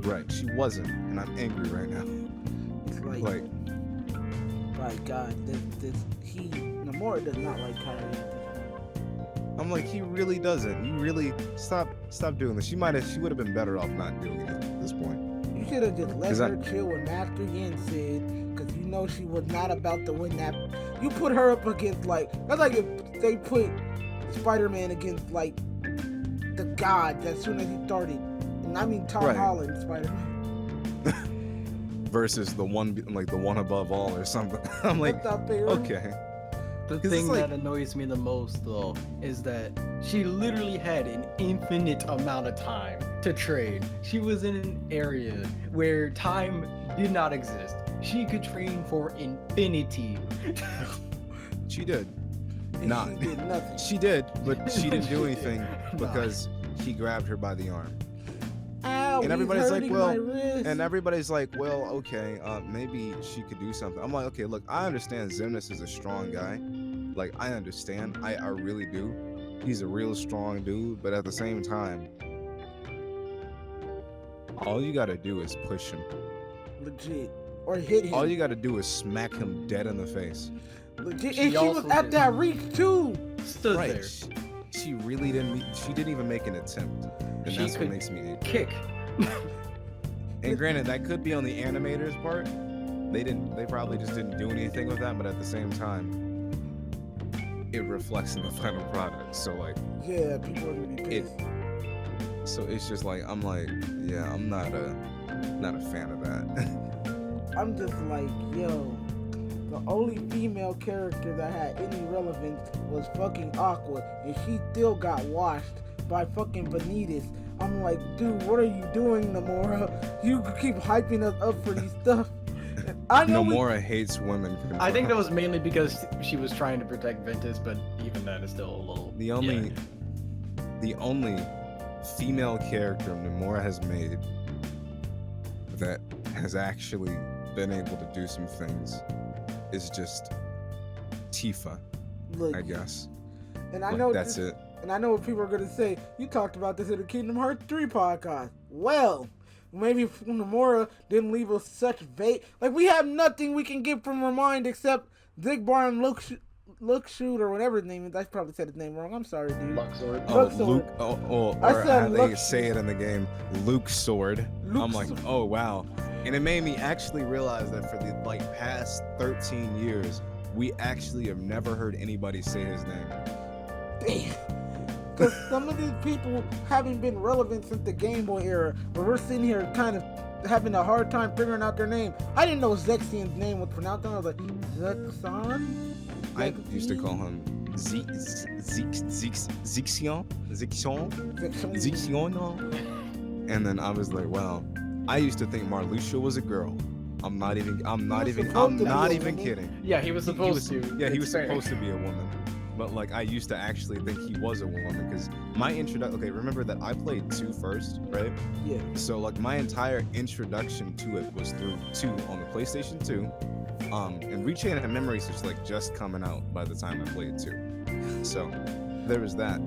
Right, she wasn't, and I'm angry right now. It's Like, my God, Nomura does not like Kyrie at this point. I'm like, he really doesn't. You really stop doing this. She would have been better off not doing it at this point. You should have just let Is her that- chill with Master Yin Sid, because you know she was not about to win that. You put her up against that's like if they put Spider-Man against the gods as soon as he started, and I mean Tom Right. Holland Spider-Man. Versus the one above all or something. I'm like, That's not fair. okay. The 'Cause thing it's that annoys me the most, though, is that she literally had an infinite amount of time to train. She was in an area where time did not exist. She could train for infinity. She did. And Not. She did nothing. She did, but she didn't do She anything did. because he grabbed her by the arm. Ow, And everybody's he's like, hurting well, my wrist. And everybody's like, well, okay, maybe she could do something. I'm like, okay, look, I understand Xemnas is a strong guy. I understand. I really do. He's a real strong dude, but at the same time, all you gotta do is push him. Legit. Or hit him. All you gotta do is smack him dead in the face. Legit. She And she was also at did- that reach too. Stood Right. there. She really didn't. She didn't even make an attempt, and She that's what could makes me angry. Kick. And granted, that could be on the animators' part. They probably just didn't do anything with that. But at the same time, it reflects in the final product. So like, Yeah, people are gonna be pissed. so it's just like I'm like, yeah, I'm not a fan of that. I'm just like, yo, the only female character that had any relevance was fucking Aqua, and she still got washed by fucking Benitez. I'm like, dude, what are you doing, Nomura? You keep hyping us up for these stuff. I know Nomura hates women. I think that was mainly because she was trying to protect Ventus, but even then, it's still a little. The only female character Nomura has made that has actually been able to do some things is just Tifa, look, I guess. and I Like, know that's it. And I know what people are gonna say. You talked about this in the Kingdom Hearts 3 podcast. Well, maybe Nomura didn't leave us such vague. Like, we have nothing we can get from Remind except Zigbar and Look Shoot or whatever his name is. I probably said his name wrong. I'm sorry, dude. Luxord. Oh, Luxord. Luke, or I how said they Lux- say it in the game, Luke Sword. Luke I'm like, Sword. oh wow. And it made me actually realize that for the like past 13 years, we actually have never heard anybody say his name. Damn. Because some of these people haven't been relevant since the Game Boy era, but we're sitting here kind of having a hard time figuring out their name. I didn't know Zexian's name was pronounced. I was like, Zexon? I used to call him Zixion? And then I was like, wow. I used to think Marluxia was a girl. I'm not even kidding. Yeah, he was supposed to. Yeah, he It's was fair. supposed to be a woman. But like I used to actually think he was a woman because my introduction. Okay, remember that I played 2 first, right? Yeah. So like my entire introduction to it was through 2 on the PlayStation 2. And Rechain of Memories was like just coming out by the time I played 2. So there was that.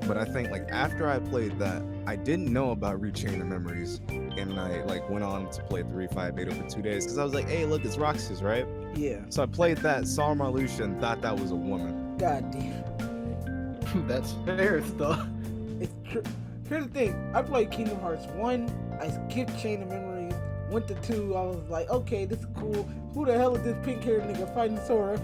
But I think like after I played that, I didn't know about Rechain of Memories, and I like went on to play 358 over 2 days because I was like, hey, look, it's Roxas, right? Yeah. So I played that, saw Marluxia, and thought that was a woman. God damn. That's fair stuff. It's here's the thing. I played Kingdom Hearts 1. I skipped Chain of Memories. Went to 2. I was like, okay, this is cool. Who the hell is this pink-haired nigga fighting Sora?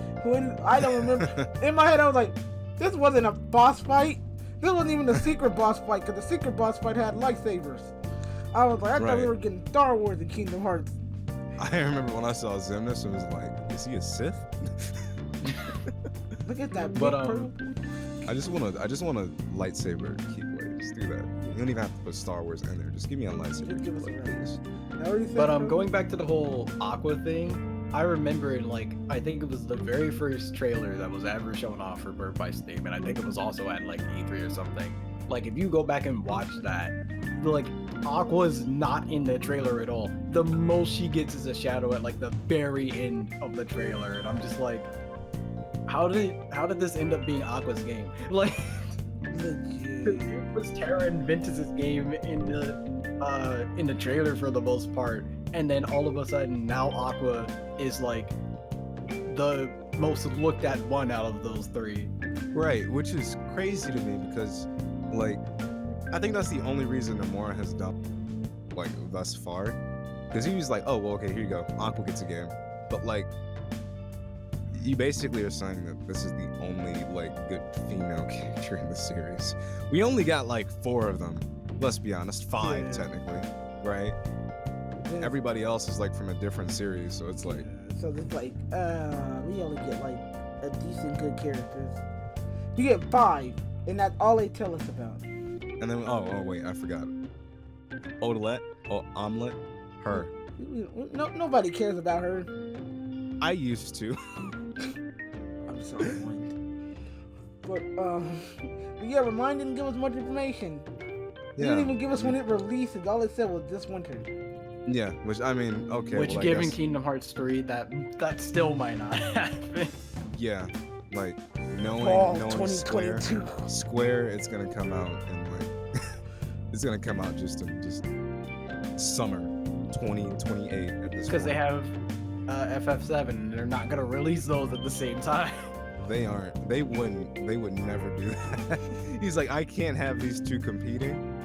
I don't remember. In my head, I was like, this wasn't a boss fight. This wasn't even a secret boss fight, because the secret boss fight had lightsabers. I was like, I thought we Right. were getting Star Wars in Kingdom Hearts. I remember when I saw Xemnas, I was like, is he a Sith? Look at that big But, purple. I just want a lightsaber keyblade. Just do that. You don't even have to put Star Wars in there. Just give me a lightsaber Just give us a keyblade, round. please. Now, what do you think, But Purple? going back to the whole Aqua thing, I remember in like I think it was the very first trailer that was ever shown off for Birth by Steam, and I think it was also at like E3 or something. Like if you go back and watch that, like Aqua's not in the trailer at all. The most she gets is a shadow at like the very end of the trailer, and I'm just like, how did this end up being Aqua's game? Like Legit. it was Terra and Ventus's game in the trailer for the most part, and then all of a sudden now Aqua is like the most looked at one out of those 3. Right, which is crazy to me because, like, I think that's the only reason Nomura has done, like, thus far. Because he was like, oh, well, okay, here you go. Aqua gets a game. But, like, you basically are saying that this is the only, like, good female character in the series. We only got, like, 4 of them. Let's be honest. 5, Yeah. technically. Right? Yeah. Everybody else is, like, from a different series. So it's like, So it's like, we only get like a decent good characters. You get 5, and that's all they tell us about. and then, oh, wait, I forgot. Odelette, Omelet, her. No, nobody cares about her. I used to. I'm sorry. But yeah, Remind didn't give us much information. He didn't even give us when it releases. All it said was this winter. Yeah, which I mean, okay. Which well, I given guess, Kingdom Hearts 3, that still might not happen. yeah, like knowing Fall knowing Square, 2022. Square, it's gonna come out in like it's gonna come out just summer 2028 at this Because they point. have FF7 and they're not gonna release those at the same time. They aren't. They would never do that. He's like, I can't have these 2 competing.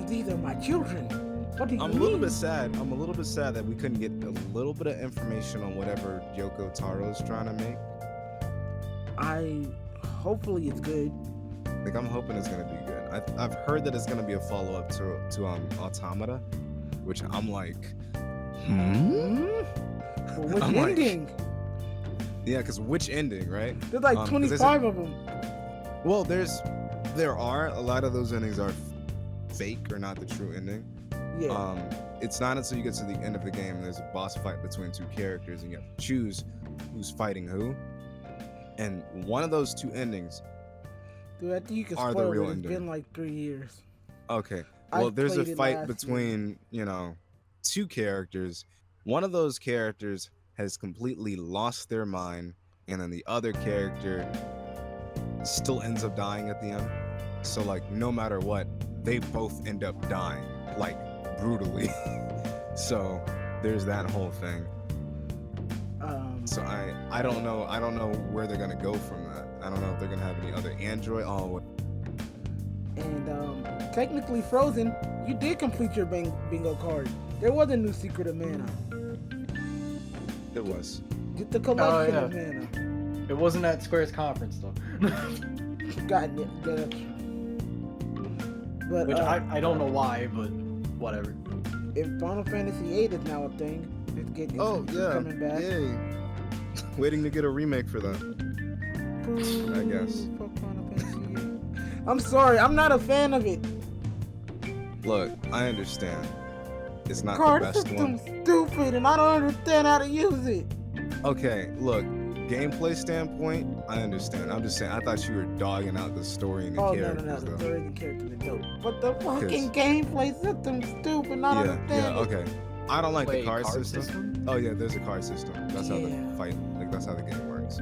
These are my children. What do you I'm mean? a little bit sad. I'm a little bit sad that we couldn't get a little bit of information on whatever Yoko Taro's trying to make. hopefully it's good. Like I'm hoping it's gonna be good. I've heard that it's gonna be a follow up to Automata, which I'm like, Well, which I'm like- ending? yeah, because which ending, right? There's like 'cause there's 25 of them. Well, there are a lot of those endings are fake or not the true ending. Yeah. It's not until you get to the end of the game and there's a boss fight between two characters and you have to choose who's fighting who. And one of those two endings, Dude, I think you can are the spoil real it. It's ending. been like 3 years. okay, I well, there's a played it fight last between, two characters. One of those characters has completely lost their mind, and then the other character still ends up dying at the end. So, like, no matter what, they both end up dying, like, brutally. So, there's that whole thing. So I don't know where they're gonna go from that. I don't know if they're gonna have any other Android. And technically, Frozen, you did complete your bingo card. There was a new Secret of Mana. It was. Get the collection yeah. of Mana. It wasn't at Square's conference though. God, that. But Which I don't know why, but whatever. if Final Fantasy VIII is now a thing, it's coming back. Yay. Waiting to get a remake for that. I guess. Fuck Final Fantasy VIII. I'm sorry, I'm not a fan of it. Look, I understand. It's not Card the best system's one. stupid, and I don't understand how to use it. Okay, look, gameplay standpoint, I understand. I'm just saying, I thought you were dogging out the story and the Oh characters, no, the though. story and the characters are dope. But the fucking gameplay system's stupid, and I don't understand it. okay. I don't like Wait, the card system. Oh yeah, there's a card system. That's how the Yeah. fight, like that's how the game works.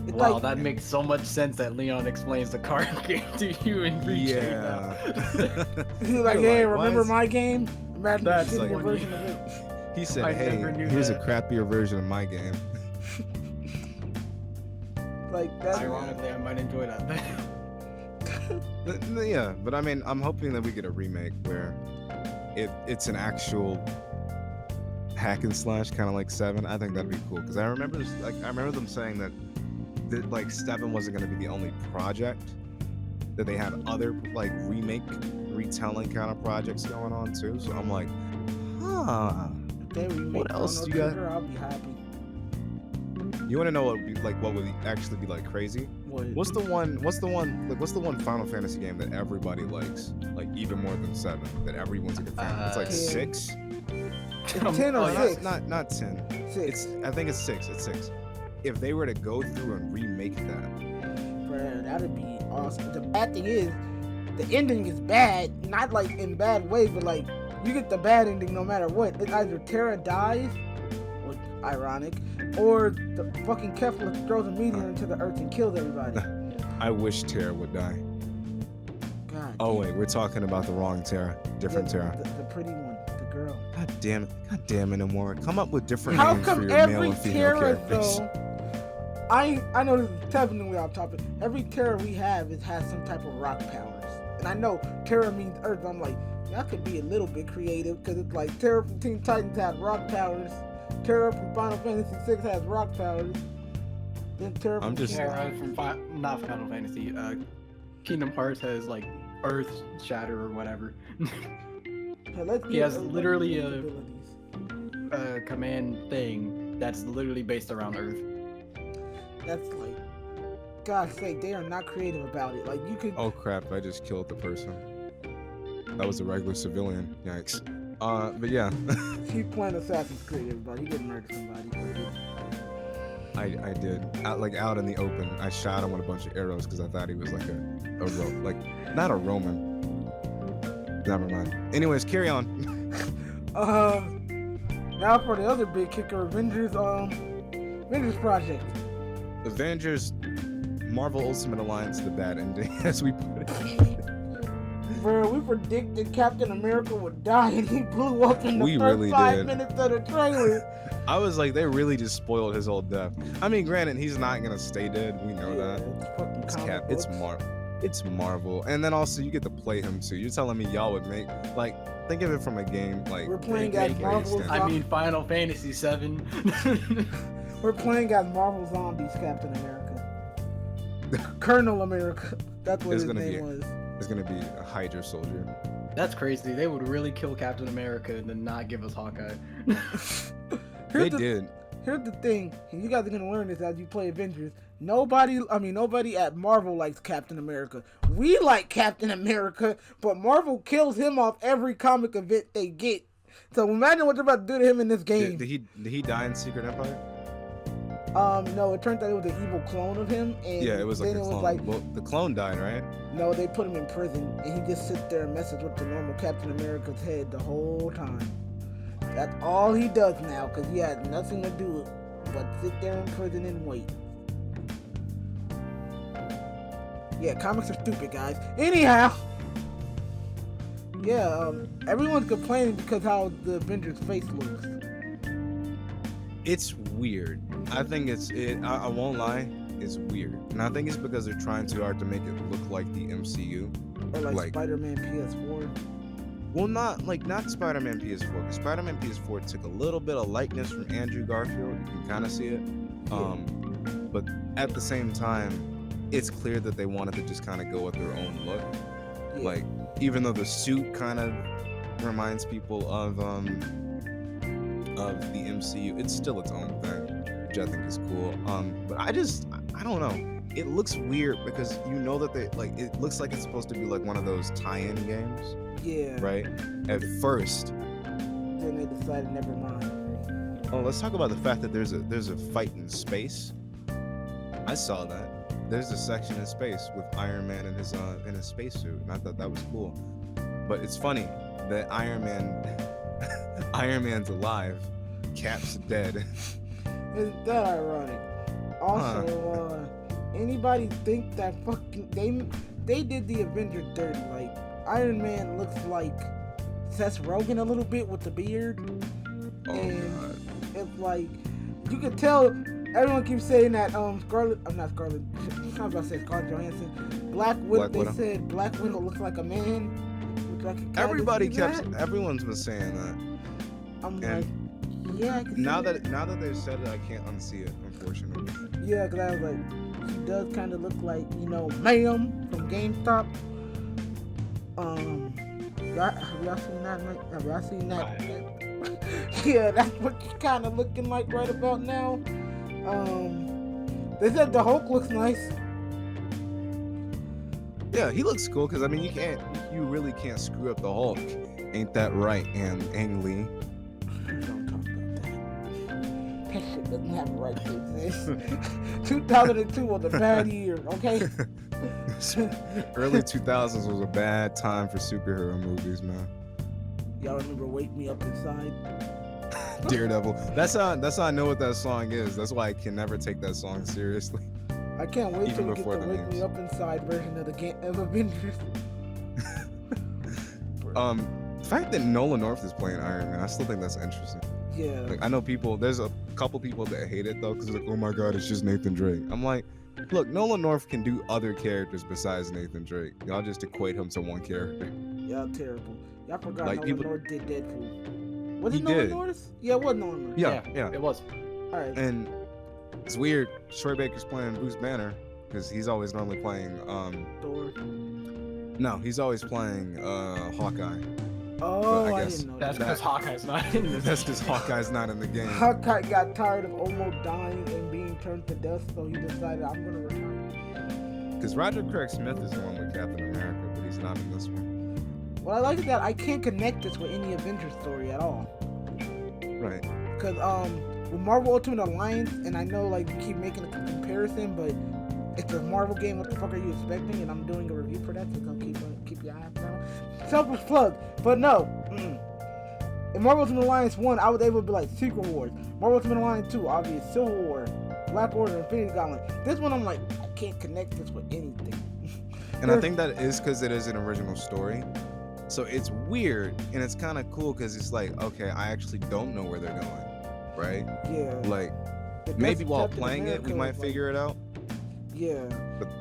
It's Wow, like, that makes so much sense that Leon explains the card game to you in Remake now. he's like, You're hey, like, why remember is- my game? Imagine the That's shittier like- version of it. He said, I "Hey, never knew here's that. a crappier version of my game." Like that's Ironically, I might enjoy that. Yeah, but I mean, I'm hoping that we get a remake where it's an actual hack and slash, kind of like 7. I think that'd be cool because I remember them saying that like 7 wasn't going to be the only project, that they had other like remake retelling kind of projects going on too. So I'm like, if they remake what else Chrono you got? Trigger, I'll be happy. You want to know what would be like? What would actually be like crazy? What's the one Final Fantasy game that everybody likes, like even more than 7, that everyone's a good fan? It's like 10. 6. It's 10 or Oh, 6? not 10. 6. I think it's 6. It's 6. If they were to go through and remake that, Bruh, that'd be awesome. The bad thing is, the ending is bad. Not like in bad ways, but like you get the bad ending no matter what. It's either Terra dies, which ironic, or the fucking Kefla throws a meteor into the earth and kills everybody. I wish Terra would die. God. Oh wait, we're talking about the wrong Terra, different Terra. The pretty one, the girl. God damn it, Amora. Come up with different How names for come your male every and female Terra characters. though? I know this is definitely off topic. Every Terra we have has some type of rock powers, and I know Terra means Earth. But I'm like, that could be a little bit creative because it's like Terra from Teen Titans has rock powers, Terra from Final Fantasy VI has rock powers, then Terra from Terra from not Final Fantasy. Kingdom Hearts has like Earth Shatter or whatever. He has literally a command thing that's literally based around Earth. That's like, God's sake, they are not creative about it. Like you could. Oh crap! I just killed the person. That was a regular civilian. Yikes. But yeah. Keep playing Assassin's Creed, everybody. You didn't murder somebody. I did. Out in the open. I shot him with a bunch of arrows because I thought he was like not a Roman. Never mind. Anyways, carry on. Now for the other big kicker, Avengers Project. Avengers Marvel Ultimate Alliance, the bad ending, as we put it. Bro, we predicted Captain America would die and he blew up in the We first really 5 did. minutes of the trailer. I was like, they really just spoiled his whole death. I mean, granted, he's not gonna stay dead. We know that. It's fucking It's comic Cap. It's books. Marvel. It's Marvel, and then also you get to play him too. You're telling me y'all would make think of it from a game like We're playing gameplay as Marvel. standpoint. I mean, Final Fantasy 7. We're playing as Marvel Zombies, Captain America. Colonel America. That's what It's his gonna name be- was. It's gonna be a Hydra soldier. That's crazy. They would really kill Captain America and then not give us Hawkeye. They did. Here's the thing, and you guys are gonna learn this as you play Avengers. Nobody at Marvel likes Captain America. We like Captain America, but Marvel kills him off every comic event they get. So imagine what they're about to do to him in this game. Did he die in Secret Empire? No, it turns out it was an evil clone of him, and Yeah, it was like then a clone. Well, the clone died, right? no, they put him in prison, and he just sits there and messes with the normal Captain America's head the whole time. That's all he does now, because he has nothing to do but sit there in prison and wait. Yeah, comics are stupid, guys. Anyhow, yeah, everyone's complaining because how the Avengers face looks. It's weird. I think I won't lie, it's weird. And I think it's because they're trying too hard to make it look like the MCU. Or like Like- Spider-Man PS4. Well, not Spider-Man PS4, because Spider-Man PS4 took a little bit of likeness from Andrew Garfield. You can kind of see it. But at the same time, it's clear that they wanted to just kind of go with their own look. Yeah. Like, even though the suit kind of reminds people of the MCU, it's still its own thing, which I think is cool. But I don't know. It looks weird because you know that it looks like it's supposed to be like one of those tie-in games, Yeah. right? At first. Then they decided never mind. Oh, let's talk about the fact that there's a fight in space. I saw that. There's a section in space with Iron Man in his spacesuit, and I thought that was cool. But it's funny that Iron Man's alive, Cap's dead. Isn't that ironic? Also, anybody think that fucking they did the Avengers dirty? Like, Iron Man looks like Seth Rogen a little bit with the beard, Oh and god. it's like you could tell. Everyone keeps saying that Scarlett. I'm not Scarlett. I'm about to say Scarlett Johansson. Black Widow. Black Widow. They said Black Widow looks like a man. Which I could kinda see that. Everyone's been saying that. I'm and like, yeah. I can see Now that. that they've said it, I can't unsee it, unfortunately. Yeah, because I was like, she does kind of look like, Ma'am from GameStop. Have y'all seen that? Have y'all seen that? Yeah, that's what she's kind of looking like right about now. They said the Hulk looks nice. Yeah, he looks cool because I mean you really can't screw up the Hulk. Ain't that right, and Ang Lee? Don't talk about that. That shit doesn't have a right to exist. 2002 was a bad year, okay? Early 2000s was a bad time for superhero movies, man. Y'all remember Wake Me Up Inside? Daredevil. That's how I know what that song is. That's why I can never take that song seriously. I can't wait Even till we get before the the Wake Me memes. Up Inside version of the game of Avengers. The fact that Nolan North is playing Iron Man, I still think that's interesting. Yeah. Like I know there's a couple people that hate it though, because they're like, oh my god, it's just Nathan Drake. I'm like, look, Nolan North can do other characters besides Nathan Drake. Y'all just equate him to one character. Y'all terrible. Y'all forgot Like, Nolan people- North did Deadpool. Was He it Nolan did. North? Yeah, it was Nolan North. Yeah. It was. Alright. And it's weird. Troy Baker's playing Bruce Banner because he's always normally playing. Thor. No, he's always playing Hawkeye. Oh, I I guess didn't know That's that. because Hawkeye's not in this. That's because Hawkeye's not in the game. Hawkeye got tired of almost dying and being turned to dust, so he decided, I'm gonna retire. Because Roger Craig Smith is the one with Captain America, but he's not in this one. What I like is that I can't connect this with any Avengers story at all. Right. Cause with Marvel Ultimate Alliance, and I know like you keep making a comparison, but it's a Marvel game. What the fuck are you expecting? And I'm doing a review for that, so go keep your eye out. Selfish plug, but no. In Marvel Ultimate Alliance 1, I was able to be like Secret Wars. Marvel Ultimate Alliance 2, obvious Civil War, Black Order, Infinity Gauntlet. This one, I'm like, I can't connect this with anything. And I think that is because it is an original story. So it's weird and it's kind of cool because it's like, okay, I actually don't know where they're going, right? Yeah. Like, The maybe best while Captain playing it, we America might was, figure it out. Yeah.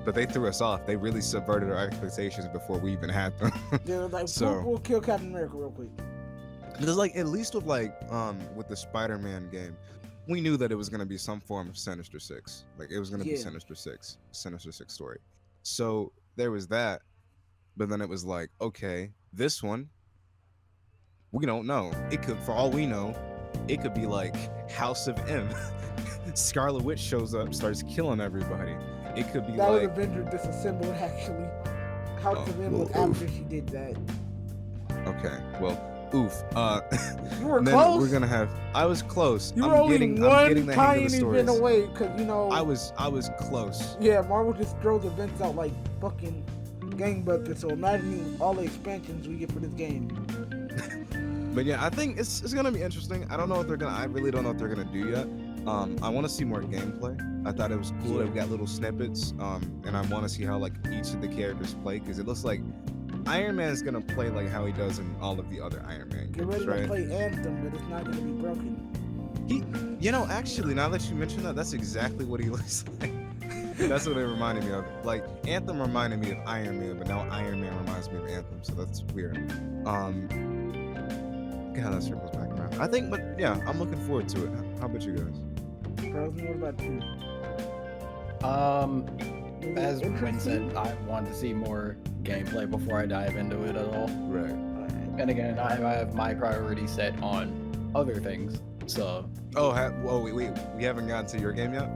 But they threw us off. They really subverted our expectations before we even had them. They were like, So- we'll kill Captain America real quick. Because like at least with the Spider-Man game, we knew that it was gonna be some form of Sinister Six. Like it was gonna be Yeah. Sinister Six story. So there was that, but then it was like, okay, this one we don't know. It could, for all we know, it could be like House of M. Scarlet Witch shows up, starts killing everybody. It could be That was like Avenger Disassembled, actually. House of M was well, after she did that. okay, well, oof. You were then close. we're gonna have. I was close. You I'm were only getting one the hang of tiny the stories. bit away, because, you know... I was close. Yeah, Marvel just throws events out like fucking gangbusters, so imagine all the expansions we get for this game. But yeah, I think it's gonna be interesting. I don't know what they're gonna. I really don't know what they're gonna do yet. I want to see more gameplay. I thought it was cool that we got little snippets. And I want to see how like each of the characters play, because it looks like Iron Man is gonna play like how he does in all of the other Iron Man Get games, ready right? to play Anthem, but it's not gonna be broken. You know, actually, now that you mention that, that's exactly what he looks like. That's what it reminded me of. Like Anthem reminded me of Iron Man, but now Iron Man reminds me of Anthem, so that's weird. God, that circles back around. I think, but yeah, I'm looking forward to it. How about you guys? Frozen, what about you? Is it As Win interesting? said, I wanted to see more gameplay before I dive into it at all. Right. And again, I have my priorities set on other things. So, Wait, we haven't gotten to your game yet?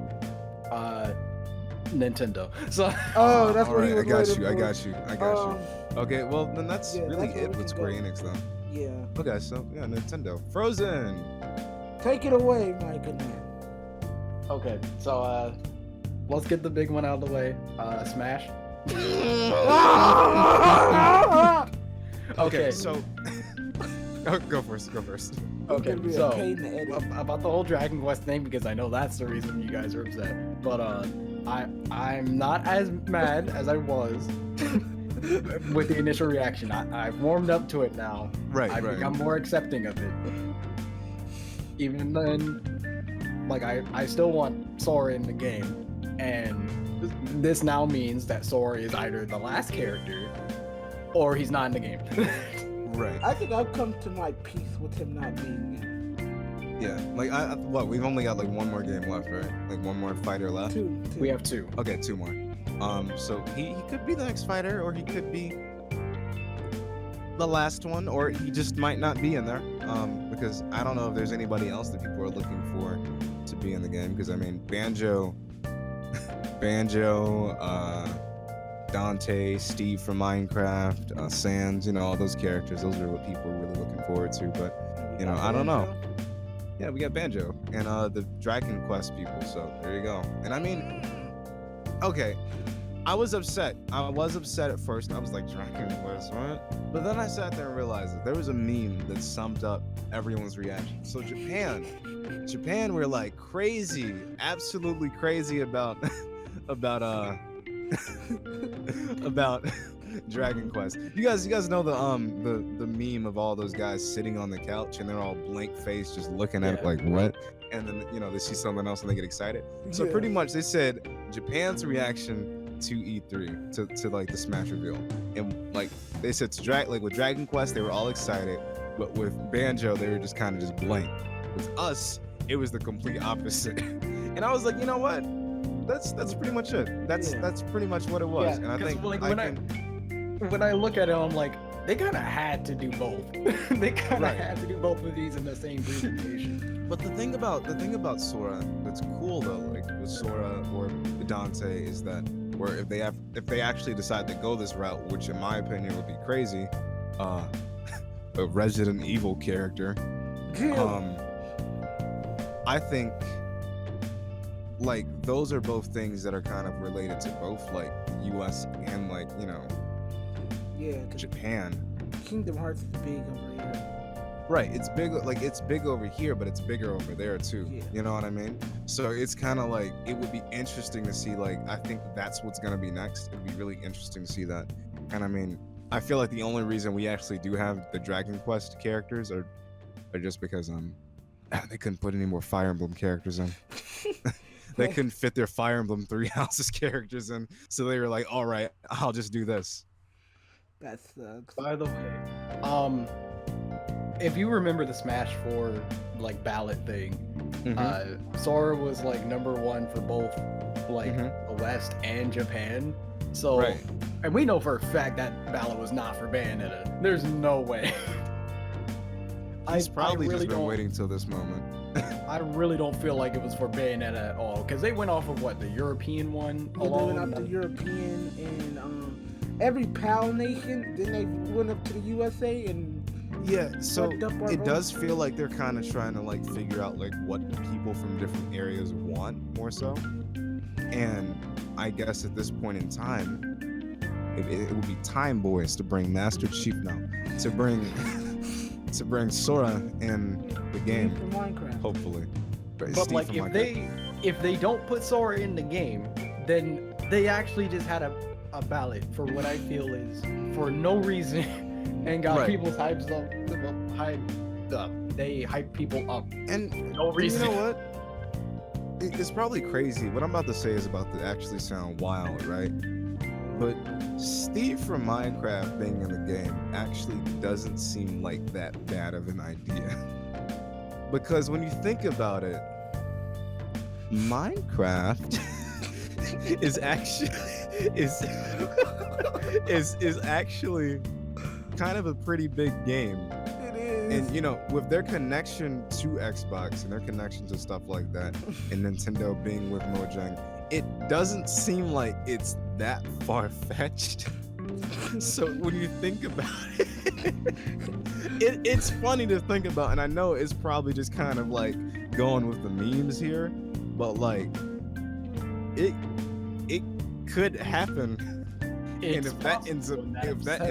Nintendo. So, Oh, that's what Alright, he was I got waiting you. for. Okay, well then that's yeah, really that's where it we with can Square go. Enix though. Yeah. Okay, so yeah, Nintendo. Frozen. Take it away, my good man. okay, so let's get the big one out of the way. Smash. Okay, so oh, go first. okay, It's gonna be a so pain to edit. about the whole Dragon Quest thing, because I know that's the reason you guys are upset. But I'm not as mad as I was with the initial reaction. I've warmed up to it now. I've become more accepting of it. Even then, like I still want Sora in the game, and this now means that Sora is either the last character or he's not in the game. Right. I think I've come to my peace with him not being in. Yeah. Like we've only got like one more game left, right? Like one more fighter left. Two. We have two. Okay, two more. So he could be the next fighter, or he could be the last one, or he just might not be in there. Because I don't know if there's anybody else that people are looking for to be in the game. Because I mean, Banjo, Dante, Steve from Minecraft, Sans, all those characters. Those are what people are really looking forward to. But I don't know. Yeah, we got Banjo and the Dragon Quest people. So there you go. And I mean, okay, I was upset. I was upset at first. I was like, Dragon Quest, what? But then I sat there and realized that there was a meme that summed up everyone's reaction. So Japan, we're like crazy, absolutely crazy about about Dragon Quest. You guys know the meme of all those guys sitting on the couch and they're all blank faced, just looking at it like what? And then they see something else and they get excited. So pretty much they said Japan's reaction to E3 to like the Smash reveal, and like they said with Dragon Quest they were all excited, but with Banjo they were just kind of just blank. With us it was the complete opposite. And I was like, you know what? That's pretty much it. That's pretty much what it was. Yeah, and I think like, when I look at it, I'm like, they kind of had to do both. They kind of had to do both of these in the same presentation. But the thing about Sora that's cool though, like with Sora or Dante, is that where if they actually decide to go this route, which in my opinion would be crazy, a Resident Evil character, I think like those are both things that are kind of related to both like the US and like Japan. Kingdom Hearts is big over here. Right, it's big over here, but it's bigger over there too. Yeah. You know what I mean? So it's kind of like it would be interesting to see. Like I think that's what's gonna be next. It'd be really interesting to see that. And I mean, I feel like the only reason we actually do have the Dragon Quest characters are just because they couldn't put any more Fire Emblem characters in. They couldn't fit their Fire Emblem Three Houses characters in, so they were like, "All right, I'll just do this." That sucks. By the way, if you remember the Smash 4 like ballot thing, Sora was like #1 for both like the West and Japan. So, Right. and we know for a fact that ballot was not for Bayonetta. There's no way. He's probably really just been don't- waiting till this moment. I really don't feel like it was for Bayonetta at all, because they went off of what, the European one They went alone. up to European and every PAL nation. Then they went up to the USA and Yeah, so fucked up our it vote. does feel like they're kind of trying to like figure out like what people from different areas want more so. And I guess at this point in time, it would be time, boys, to bring Master Chief now, to bring Sora in the game, for Minecraft. hopefully. But Steve like from if Minecraft. they don't put Sora in the game, then they actually just had a ballot for what I feel is for no reason and got Right. people's hyped up. They hype people up. And No reason. you know what? It's probably crazy. What I'm about to say is about to actually sound wild, right? But Steve from Minecraft being in the game actually doesn't seem like that bad of an idea. Because when you think about it, Minecraft is actually is actually kind of a pretty big game. It is. And you know, with their connection to Xbox and their connection to stuff like that, and Nintendo being with Mojang, it doesn't seem like it's that far-fetched. So when you think about it's funny to think about, and I know it's probably just kind of like going with the memes here, but like it could happen. And if that ends up if that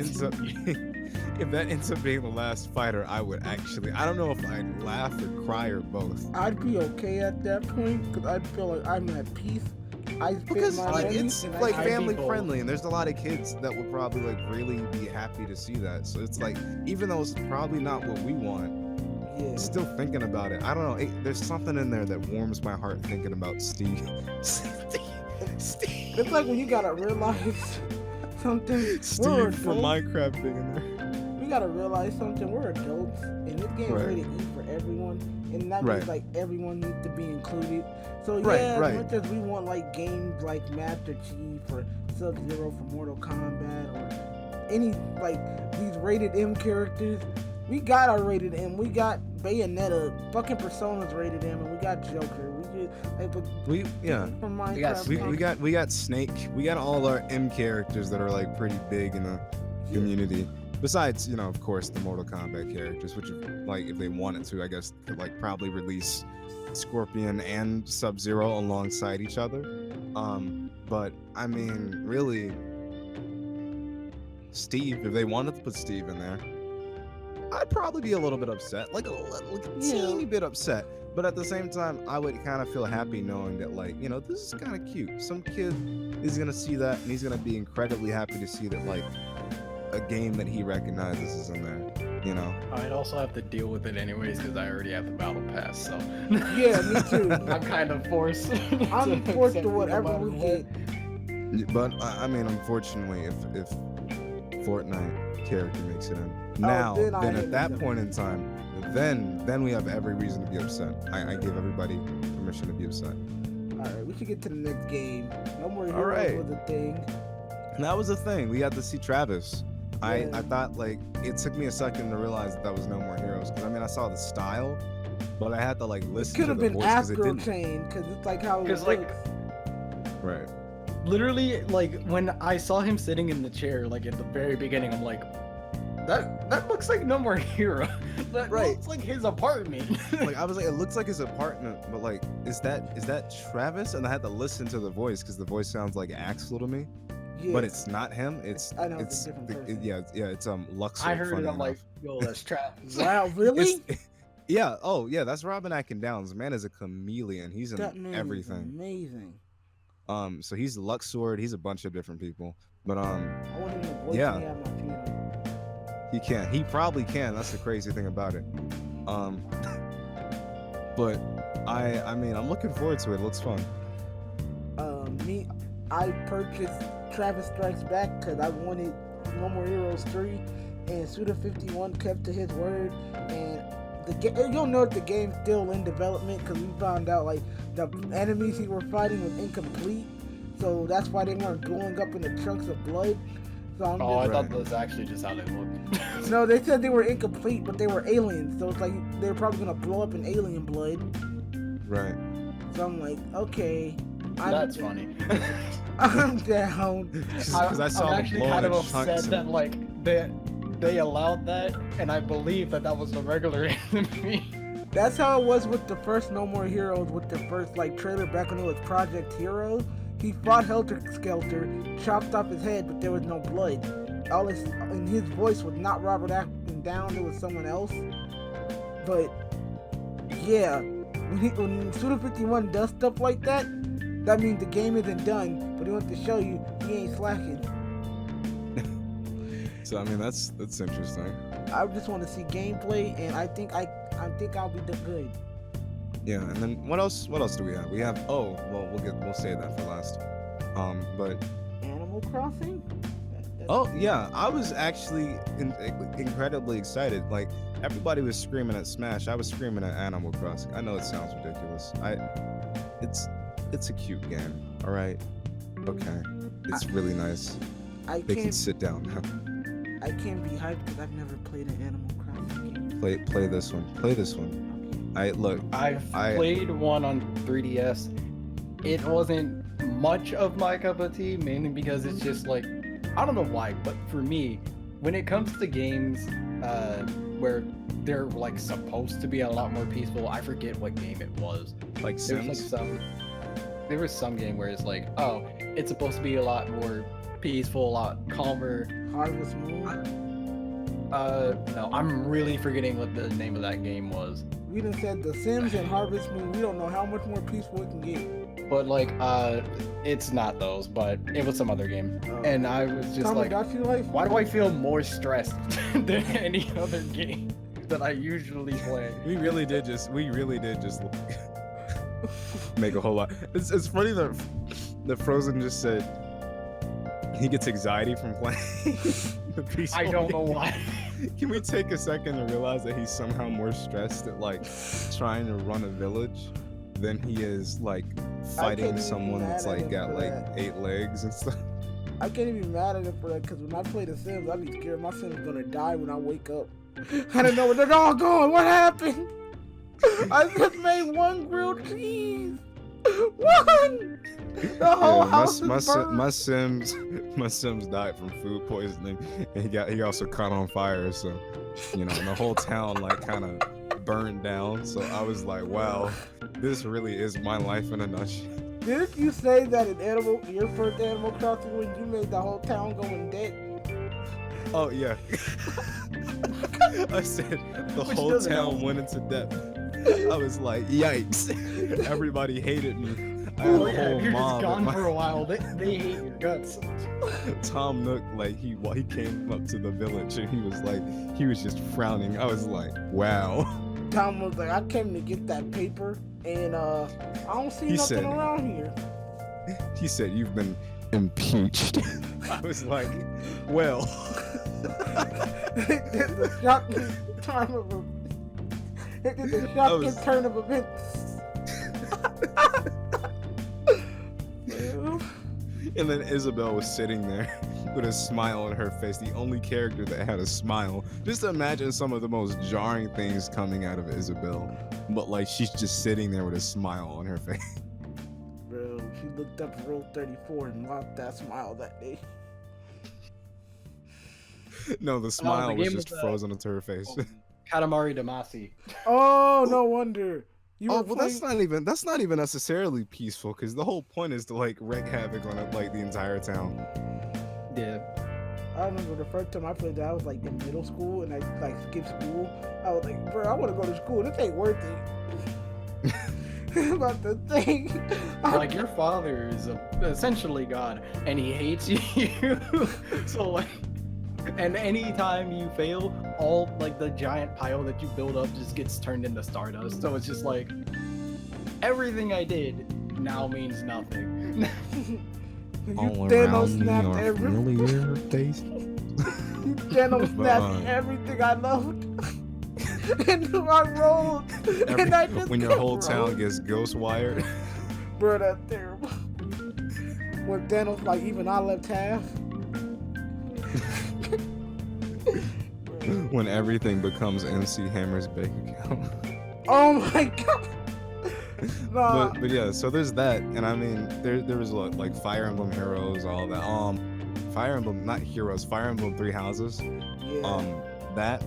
ends up being the last fighter, I would actually, I don't know if I'd laugh or cry or both. I'd be okay at that point because I'd feel like I'm at peace. I spent Because my like money it's and like I family people- friendly, and there's a lot of kids that would probably like really be happy to see that. So it's like, even though it's probably not what we want, yeah. still thinking about it. I don't know. There's something in there that warms my heart thinking about Steve. Steve It's like when you gotta realize something. We're Steve from adults. Minecraft being in there. We gotta realize something. We're adults, and this game's Right. rated E for everyone, and that Right. means like everyone needs to be included. So Right, yeah, right. as much as we want like games like Master Chief or Sub-Zero for Mortal Kombat or any like these rated M characters, we got our rated M. We got Bayonetta, fucking Persona's rated M, and we got Joker. We just like but Yeah. from got Minecraft. We got Snake. We got all our M characters that are like pretty big in the community. Besides, you know, of course, the Mortal Kombat characters, which like if they wanted to, I guess could like probably release Scorpion and Sub-Zero alongside each other. But I mean, really, Steve, if they wanted to put Steve in there, I'd probably be a little bit upset, like a teeny bit upset. But at the same time, I would kind of feel happy knowing that, like, you know, this is kind of cute. Some kid is gonna see that, and he's gonna be incredibly happy to see that, like, a game that he recognizes is in there. You know. I'd also have to deal with it anyways because I already have the battle pass, so Yeah, me too. I'm kind of forced. I'm to forced accept to it whatever no we matter get. But I mean, unfortunately, if Fortnite character makes it in Oh, now, then I then am at that upset. point in time, then we have every reason to be upset. I give everybody permission to be upset. Alright, we should get to the next game. No more All heroes right. was a thing. And that was the thing. We got to see Travis. Yeah. I thought, like, it took me a second to realize that was No More Heroes, because I mean, I saw the style, but I had to like listen Could to have the been voice because it Astro didn't. Chain, because it's like how it Because, works. like, Right. literally, like when I saw him sitting in the chair, like at the very beginning, I'm like, that looks like No More Hero. That Right. looks like his apartment. Like I was like, it looks like his apartment, but like, is that Travis? And I had to listen to the voice because the voice sounds like Axel to me, Yeah. but it's not him. It's I know, it's a different person. it's Luxor. I heard it. funny I'm like, enough. yo, that's Travis. Wow, really? Yeah. Oh, yeah. That's Robin Atkin Downs. The man is a chameleon. He's That in man everything. is amazing. So he's Luxord. He's a bunch of different people. But I want him to voice Yeah. me at my funeral. he can. He probably can. That's the crazy thing about it. But I mean, I'm looking forward to it. It looks fun. I purchased Travis Strikes Back because I wanted No More Heroes 3, and Suda51 kept to his word, and you'll note the game's still in development because we found out like the enemies he were fighting was incomplete, so that's why they weren't blowing up into chunks of blood. So I thought that was actually just how they looked. No, they said they were incomplete, but they were aliens, so it's like they were probably gonna blow up in alien blood. Right. So I'm like, okay. That's funny. I'm down. Because I saw I'm them actually blowing kind of in upset chunks that and- like they allowed that, and I believe that was the regular enemy. That's how it was with the first No More Heroes, with the first like trailer back when it was Project Heroes. He fought Helter Skelter, chopped off his head, but there was no blood. And his voice was not Robert acting down, it was someone else. But yeah, when Suda51 does stuff like that, that means the game isn't done, but he wants to show you he ain't slacking. So I mean that's interesting. I just want to see gameplay, and I think I'll be good. Yeah, and then what else do we have? We have we'll save that for last. But Animal Crossing? oh yeah, I was actually incredibly excited. Like everybody was screaming at Smash, I was screaming at Animal Crossing. I know it sounds ridiculous. It's a cute game. All right, okay, it's really nice. They can sit down now. I can't be hyped because I've never played an Animal Crossing game. Play this one. Play this one. I've played one on 3DS. It wasn't much of my cup of tea, mainly because it's just like, I don't know why, but for me, when it comes to games where they're like supposed to be a lot more peaceful, I forget what game it was. Like Sims. There was some game where it's like, oh, it's supposed to be a lot more peaceful, a lot calmer. Harvest Moon? No, I'm really forgetting what the name of that game was. We done said The Sims and Harvest Moon. We don't know how much more peaceful it can get. But like, it's not those, but it was some other game. And I was just like, why do I feel more stressed than any other game that I usually play? We really did just make a whole lot. It's funny that Frozen just said he gets anxiety from playing the peaceful I don't know game. why. Can we take a second to realize that he's somehow more stressed at like trying to run a village than he is like fighting someone that's like got like 8 legs and stuff? I can't even be mad at him for that because when I play The Sims, I'd be scared my Sim's gonna die when I wake up. I don't know where they're all going. What happened? I just made 1 grilled cheese. 1. The whole house is burned. My Sims died from food poisoning, and he also caught on fire. So, you know, the whole town like kind of burned down. So I was like, wow, this really is my life in a nutshell. Didn't you say that in your first Animal Crossing when you made the whole town go in debt? Oh yeah. I said the whole town went into debt. I was like, yikes! Everybody hated me. I had a whole you're mob just at gone my- for a while. They hate your guts. Tom Nook, like he came up to the village and he was just frowning. I was like, wow. Tom was like, I came to get that paper, and I don't see nothing around here. He said, you've been impeached. I was like, well. The shocking turn of events. And then Isabel was sitting there with a smile on her face, the only character that had a smile. Just imagine some of the most jarring things coming out of Isabel, but like she's just sitting there with a smile on her face. Bro, she looked up Rule 34 and lost that smile that day. No, the smile was game just was, frozen into her face. Katamari Damacy. Oh, no wonder. Well, that's not even necessarily peaceful, because the whole point is to like wreak havoc on like the entire town. Yeah. I remember the first time I played that, I was like in middle school, and I like skipped school. I was like, bro, I want to go to school. This ain't worth it. About the thing. Like, your father is essentially God, and he hates you. So like, and anytime you fail, all like the giant pile that you build up just gets turned into stardust. So it's just like, everything I did now means nothing. All Thanos around me snapped are every- familiar faces. Thanos But, snapped everything I loved into my roll, and I just when your kept whole town rolling. gets ghost wired. Bro, that's terrible. When Thanos, like, even I left half. When everything becomes MC Hammer's bank account. Oh my god. Nah. But yeah, so there's that, and I mean there was like Fire Emblem Heroes, all that. Fire Emblem, not Heroes, Fire Emblem Three Houses. Yeah. That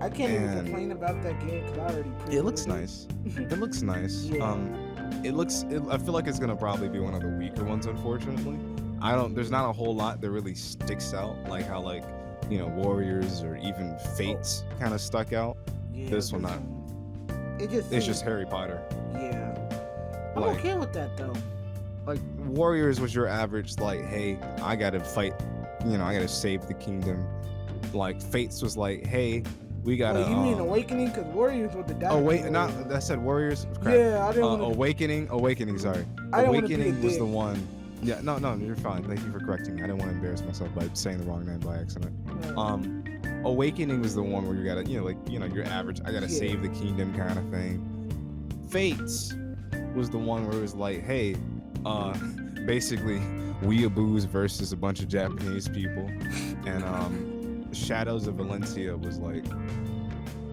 I can't even and- complain about that game because I already it looks pre-ordered nice. It looks nice. Yeah. I feel like it's gonna probably be one of the weaker ones, unfortunately. There's not a whole lot that really sticks out, like how like, you know, Warriors or even Fates kind of stuck out. Yeah, This one not. It's It's just Harry Potter. Yeah. I'm Like- okay with that though. Like Warriors was your average, like, hey, I gotta fight, you know, I gotta save the kingdom. Like Fates was like, hey, we gotta. Wait, you mean Awakening? Because Warriors with the Oh wait, Dynasty not Warriors. I said Warriors. Crap. Yeah, I didn't want to. Awakening. Sorry, I didn't wanna be a Awakening was dick. the one. Yeah, no, you're fine. Thank you for correcting me. I didn't want to embarrass myself by saying the wrong name by accident. Awakening was the one where you gotta, you know, like, you know, your average, I gotta Yeah. save the kingdom kind of thing. Fates was the one where it was like, hey, basically weeaboos versus a bunch of Japanese people, and Shadows of Valencia was like,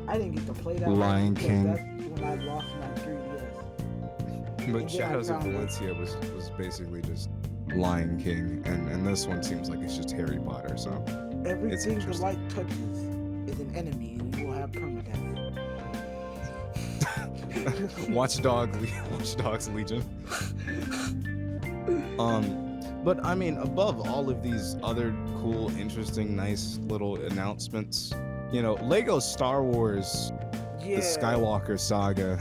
I didn't get to play that. Lion because King. That's when I lost my 3DS. but Yeah, Shadows of I found it. Valencia was basically just Lion King, and this one seems like it's just Harry Potter. So Everything the interesting. light touches is an enemy, and you will have permadeath. Watch Dogs Legion. But I mean, above all of these other cool, interesting, nice little announcements, you know, Lego Star Wars, Yeah, the Skywalker saga,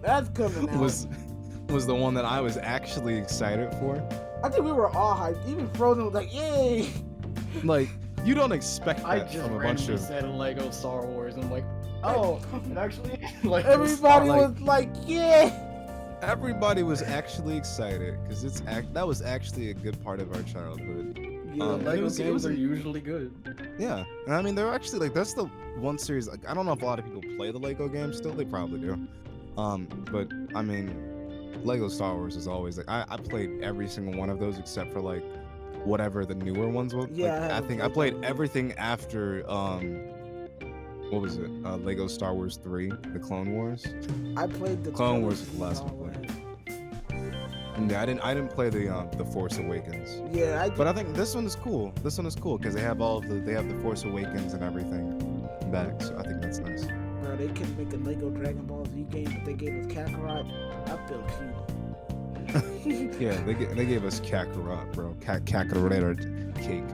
that's coming out. was the one that I was actually excited for. I think we were all hyped. Even Frozen was like, "Yay!" Like, you don't expect I that just from a bunch randomly of. said Lego Star Wars. I'm like, oh, it actually like Everybody like- was like, "Yeah!" Everybody was actually excited because that was actually a good part of our childhood. Yeah, Lego it was games a- are usually good. Yeah, and I mean they're actually like that's the one series. Like I don't know if a lot of people play the Lego games still. They probably do. But I mean, Lego Star Wars is always like I played every single one of those except for like whatever the newer ones were. Yeah, Like, I I haven't think I played played those. everything after what was it? Lego Star Wars 3, the Clone Wars. I played the Clone trilogy Wars was the last Star one I Wars. Yeah, I didn't play the Force Awakens. Yeah, But I think this one is cool. This one is cool because they have they have the Force Awakens and everything back. So I think that's nice. bro, they couldn't make a Lego Dragon Ball Z game, but they gave us Kakarot. I feel cute. Yeah, they gave us Kakarot, bro. Kakarot cake.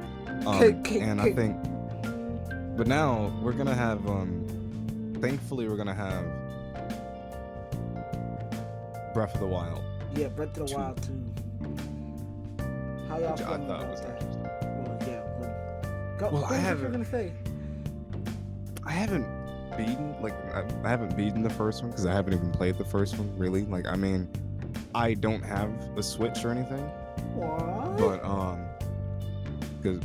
Cake, And I cake. think, but now we're gonna have thankfully we're gonna have Breath of the Wild. Yeah, Breath of the Two. Wild 2. How y'all Which I feeling thought about was that? interesting. Well, yeah. Go, Well, go I with what haven't- you're gonna say. I haven't beaten the first one because I haven't even played the first one really. Like I mean, I don't have a Switch or anything, What?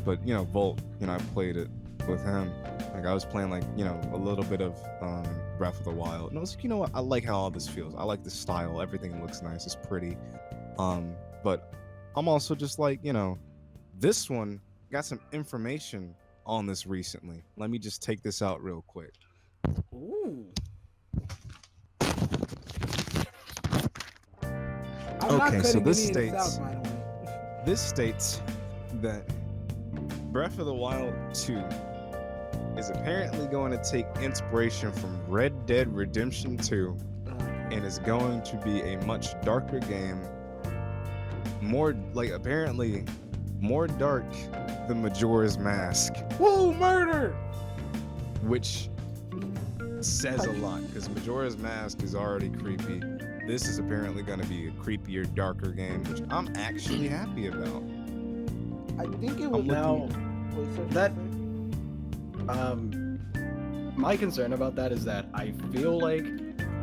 but you know, Volt, you know, I played it with him. Like I was playing like, you know, a little bit of Breath of the Wild, and I was like, you know what, I like how all this feels. I like the style. Everything looks nice. It's pretty. But I'm also just like, you know, this one got some information on this recently. Let me just take this out real quick. Ooh. I'm not Okay, so cutting this any of this states- out, by the way. This states that Breath of the Wild 2 is apparently going to take inspiration from Red Dead Redemption 2 and is going to be a much darker game. More like apparently more dark than Majora's Mask, Woo, murder! which says a lot because Majora's Mask is already creepy. This is apparently going to be a creepier, darker game, which I'm actually happy about. I think it was I'm Now, Wait, so that- my concern about that is that I feel like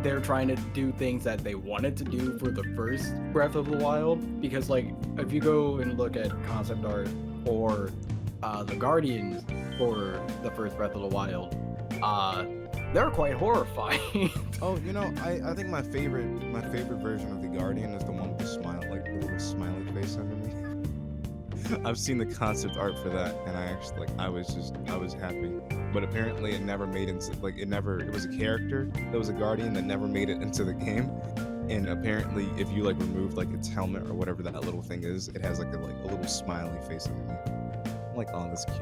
they're trying to do things that they wanted to do for the first Breath of the Wild, because like if you go and look at concept art or the Guardians, for the first Breath of the Wild, they were quite horrifying. Oh, I think my favorite version of the Guardian is the one with the smile, like the little smiley face underneath. I've seen the concept art for that, and I was happy. But apparently it never made into it was a character that was a Guardian that never made it into the game. And apparently if you remove its helmet or whatever that little thing is, it has a little smiley face underneath. I'm like, oh, that's cute.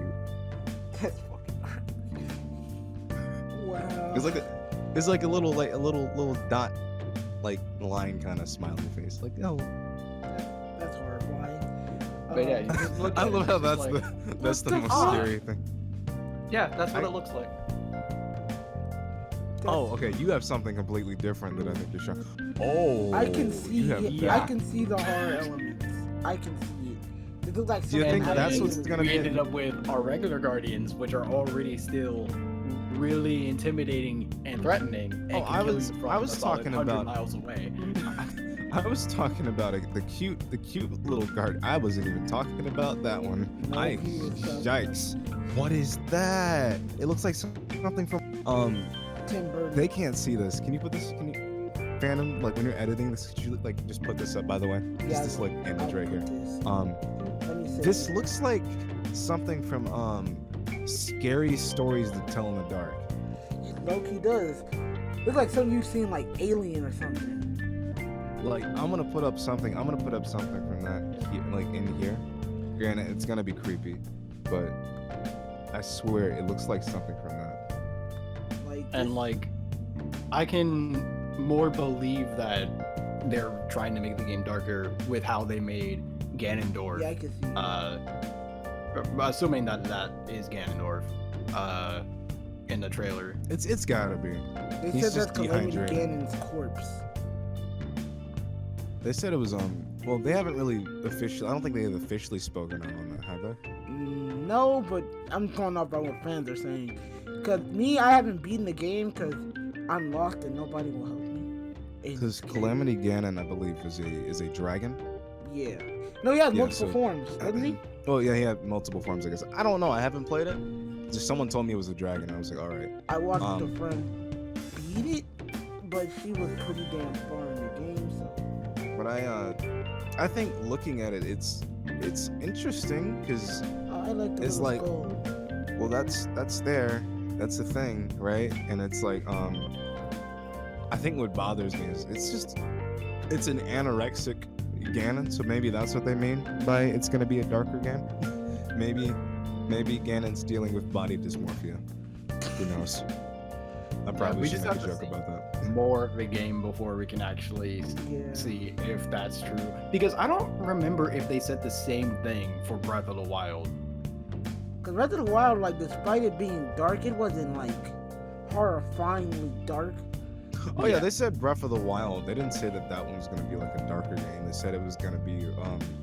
That's fucking crazy. Wow. It's like a little dot line kind of smiley face. Like, oh. That's horrifying. But yeah, you just look I at it, love how it's that's like, that's the most fuck? scary thing. yeah, that's what it looks like. Oh, okay. You have something completely different that I think you're showing. Oh, I can see you have it. that. I can see the horror elements. I can see it. It looks like Do you think something that's out of what's Alien. gonna we be? ended up with our regular Guardians, which are already still really intimidating and threatening. And Oh, can I kill was- you from I was a solid talking 100 about- miles away. I was talking about the cute little guard. I wasn't even talking about that one. No, he was talking Yikes! What is that? It looks like something from Tim Burton. They can't see this. Can you put this? Can you, Phantom? Like when you're editing this, could you just put this up? By the way, Yeah, this image I'll right here. put this. Let me see. This looks like something from Scary Stories to Tell in the Dark. Loki does. Looks like something you've seen like Alien or something. Like I'm gonna put up something from that in here. Granted, it's gonna be creepy, but I swear it looks like something from that. And I can more believe that they're trying to make the game darker with how they made Ganondorf. Yeah, I can see. Assuming that is Ganondorf in the trailer. It's gotta be. They He's said that's just Calamity dehydrated. Ganon's corpse. They said it was well, they haven't really officially. I don't think they have officially spoken out on that, have they? No, but I'm going off by what fans are saying. Cause me, I haven't beaten the game because I'm lost and nobody will help me. Because Calamity Ganon, I believe, is a dragon. Yeah. No, he has Yeah, multiple so- forms, doesn't he? Oh yeah, he had multiple forms. I guess I don't know. I haven't played it. Just someone told me it was a dragon. I was like, all right. I watched a friend beat it, but she was pretty damn far in the game. So But I think looking at it, it's interesting because I like the It's little like- skull. well, that's there. That's the thing, right? And it's like I think what bothers me is it's an anorexic Ganon, so maybe that's what they mean by it's gonna be a darker Ganon. maybe Ganon's dealing with body dysmorphia. Who knows? I probably we should just make a have to joke see about that. more of the game before we can actually Yeah. see if that's true. Because I don't remember if they said the same thing for Breath of the Wild. Cause Breath of the Wild, despite it being dark, it wasn't horrifyingly dark. Oh yeah, they said Breath of the Wild. They didn't say that one was gonna be a darker game. They said it was gonna be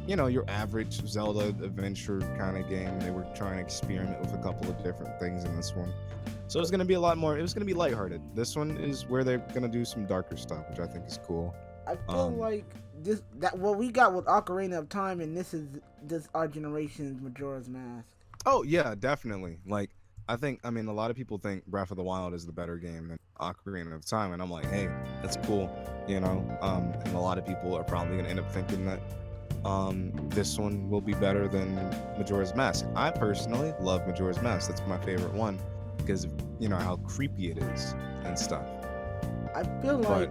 your average Zelda adventure kind of game. They were trying to experiment with a couple of different things in this one. So it was gonna be a lot more. It was gonna be lighthearted. This one is where they're gonna do some darker stuff, which I think is cool. I feel like what we got with Ocarina of Time, and this our generation's Majora's Mask. Oh yeah, definitely. I mean, a lot of people think Breath of the Wild is the better game than Ocarina of Time, and I'm like, hey, that's cool, and a lot of people are probably gonna end up thinking that this one will be better than Majora's Mask. I personally love Majora's Mask. That's my favorite one because of how creepy it is and stuff. I feel like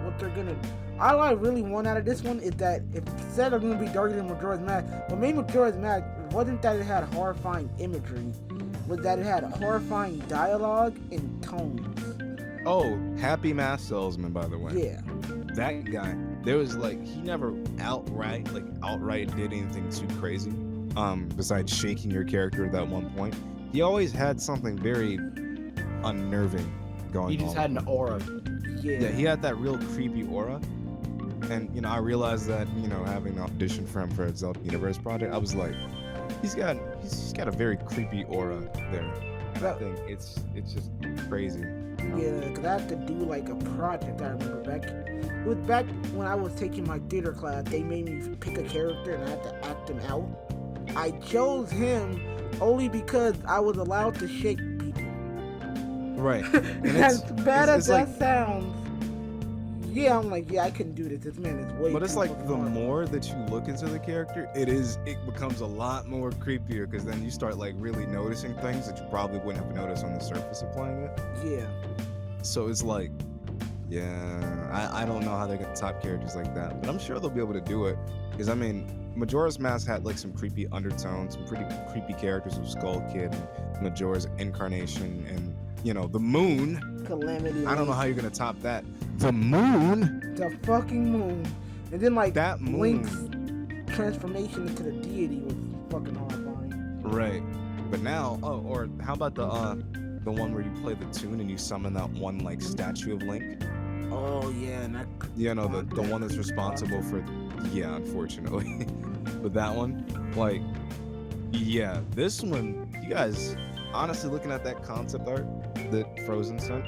what they're gonna. All I really want out of this one is that if it said it's gonna be darker than Majora's Mask, what made Majora's Mask wasn't that it had horrifying imagery, was that it had horrifying dialogue and tones. Oh, Happy Mask Salesman, by the way. Yeah. That guy, there was he never outright did anything too crazy. Besides shaking your character at that one point, he always had something very unnerving going on. He just had an aura. Yeah. He had that real creepy aura. And I realized that having an audition for him for a Zelda Universe project, I was like, he's got a very creepy aura there. And I think it's just crazy. Yeah, because I had to do a project. I remember it was back when I was taking my theater class. They made me pick a character and I had to act him out. I chose him only because I was allowed to shake people. Right. And As bad as that like, sounds, yeah, I'm like, yeah, I couldn't do this. This man is way. but it's too like fucking the hard. more that you look into the character, it becomes a lot more creepier because then you start like really noticing things that you probably wouldn't have noticed on the surface of playing it. Yeah. So it's like, yeah, I don't know how they're gonna top characters like that, but I'm sure they'll be able to do it. Because I mean, Majora's Mask had like some creepy undertones, some pretty creepy characters with Skull Kid and Majora's Incarnation, and you know the Moon. Calamity. I don't know how you're gonna top that. The Moon. The fucking moon, and then like That moon. Link's transformation into the deity was fucking horrifying. Right. But now, or how about the one where you play the tune and you summon that one like statue of Link? Oh yeah, and that. You know, the one that's responsible for, yeah, unfortunately. But that one, like, yeah, this one, you guys, honestly looking at that concept art that Frozen sent,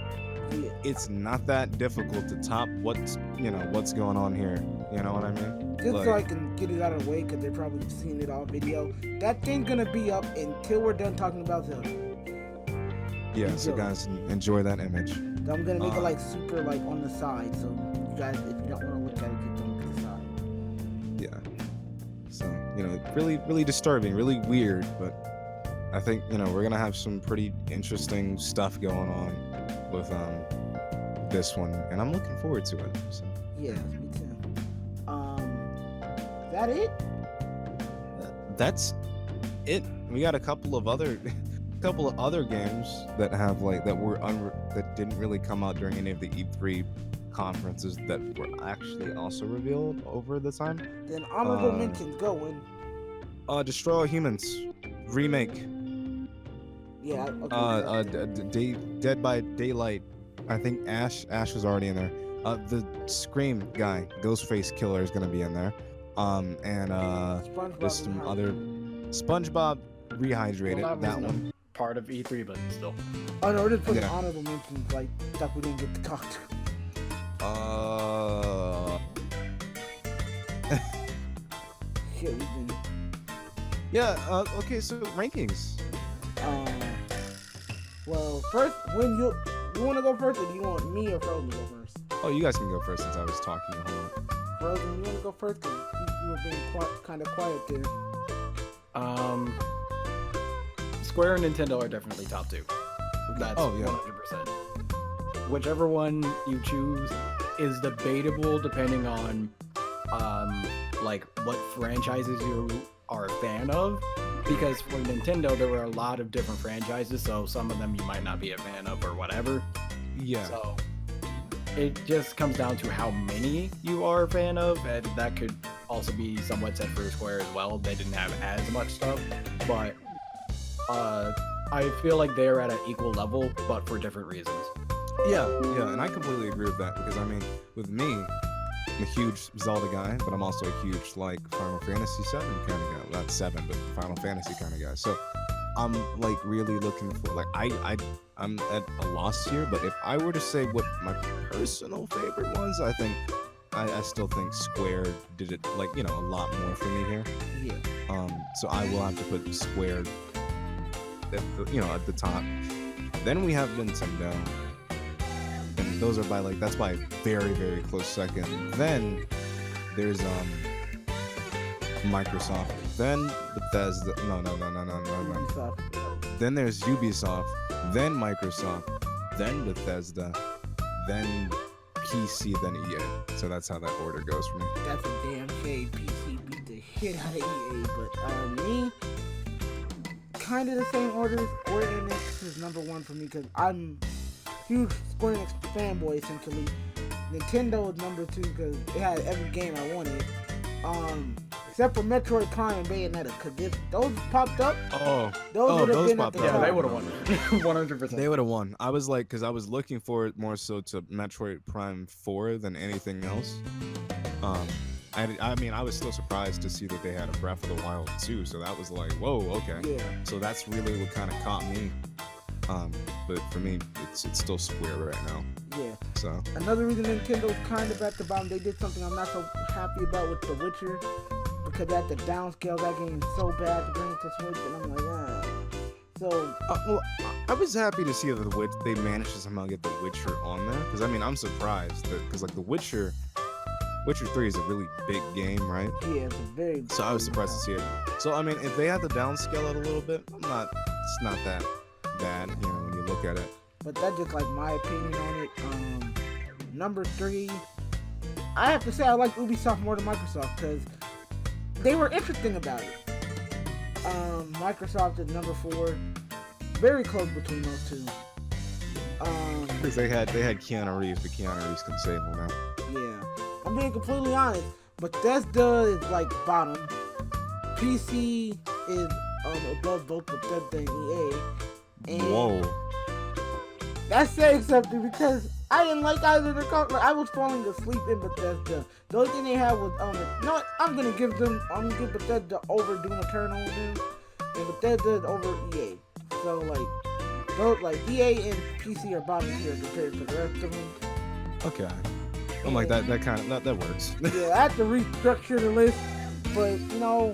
Yeah. it's not that difficult to top what's going on here. You know what I mean? Just Like, so I can get it out of the way, because they're probably seeing it all video. That thing's gonna be up until we're done talking about Zelda. yeah, so guys, enjoy that image. I'm gonna make it like super like on the side, so you guys, if you don't want to look at it, just don't look at the side. Yeah. So, you know, really, really disturbing, really weird, but I think, you know, we're gonna have some pretty interesting stuff going on with this one, and I'm looking forward to it. So Yeah, me too. Is that it? that's it. We got a couple of other games that have like that didn't really come out during any of the E3 conferences that were actually also revealed over the time. Then honorable mentions going. Destroy All Humans remake. Yeah. Okay. Dead by Daylight. I think Ash was already in there. The Scream guy, Ghostface Killer, is gonna be in there. And SpongeBob there's some Rehydrated. other SpongeBob Rehydrated. Well, that wasn't one. a part of E3, but still. Oh no, we're just putting Yeah. honorable mentions like stuff we didn't get to talk to. Shit, we've been. Yeah. Okay. So rankings. Well, first, when you want to go first, or do you want me or Frozen to go first? Oh, you guys can go first since I was talking a whole lot. Frozen, you want to go first? Cause you were being kind of quiet there. Square and Nintendo are definitely top two. That's 100%. Whichever one you choose is debatable depending on like what franchises you are a fan of. Because for Nintendo there were a lot of different franchises, so some of them you might not be a fan of or whatever. Yeah. So it just comes down to how many you are a fan of, and that could also be somewhat said for Square as well. They didn't have as much stuff, but I feel like they're at an equal level, but for different reasons. Yeah, and I completely agree with that because I mean, with me, I'm a huge Zelda guy, but I'm also a huge like Final Fantasy 7 kind of guy. Not 7, but Final Fantasy kind of guy. So I'm like really looking for like I'm at a loss here, but if I were to say what my personal favorite was, I think I still think Square did it like, you know, a lot more for me here. Yeah. So I will have to put Square at the top. Then we have Nintendo. And those are that's by a very, very close second. Then there's Microsoft. Then Bethesda. No. Ubisoft. Then there's Ubisoft. Then Microsoft. Then Bethesda. Then PC. Then EA. So that's how that order goes for me. That's a damn shame. PC beat the shit out of EA, but me, kind of the same order. Square Enix is number one for me because I'm huge Square Enix fanboy essentially. Nintendo is number two because it had every game I wanted. Except for Metroid Prime and Bayonetta, because if those popped up, those would have been at the top. Yeah, they would have won. 100%. They would have won. I was like, because I was looking for it more so to Metroid Prime 4 than anything else. I mean, I was still surprised to see that they had a Breath of the Wild 2, so that was like, whoa, okay. Yeah. So that's really what kind of caught me. But for me, it's still Square right now. Yeah. So another reason Nintendo's kind of at the bottom, they did something I'm not so happy about with The Witcher, because they had to downscale that game so bad to bring it to Switch, and I'm like, ah. So Well, I was happy to see that they managed to somehow get The Witcher on there, because I mean I'm surprised that because like The Witcher 3 is a really big game, right? yeah, it's a very. So I was surprised to see it. So I mean, if they had to downscale it a little bit, it's not that bad, you know, when you look at it. But that's just like my opinion on it. Number 3, I have to say I like Ubisoft more than Microsoft because they were interesting about it. Microsoft is number 4, very close between those two. Because they had Keanu Reeves, but Keanu Reeves can save them now. Yeah, I'm being completely honest. Bethesda is like bottom. PC is above both Bethesda and EA. And Whoa. that's saying something because I didn't like either of their like, I was falling asleep in Bethesda. The only thing they had was you know what? I'm gonna give Bethesda over Doom Eternal and Bethesda is over EA. So like EA and PC are bottom tier compared to the rest of them. Okay. I'm like that works. Yeah, I have to restructure the list, but you know,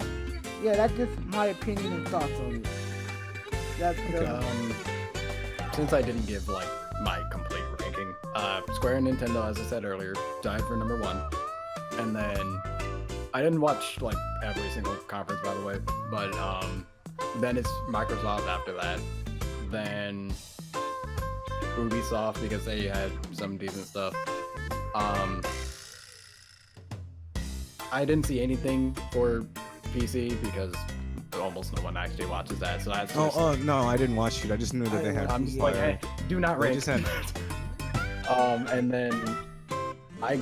yeah, that's just my opinion and thoughts on it. That's Since I didn't give like my complete ranking, Square and Nintendo, as I said earlier, died for number 1, and then I didn't watch like every single conference, by the way, but then it's Microsoft after that, then Ubisoft because they had some decent stuff. I didn't see anything for PC because almost no one actually watches that, so that's just, no, I didn't watch it. I just knew that they had. I'm just like, hey, do not rank. Just had. And then I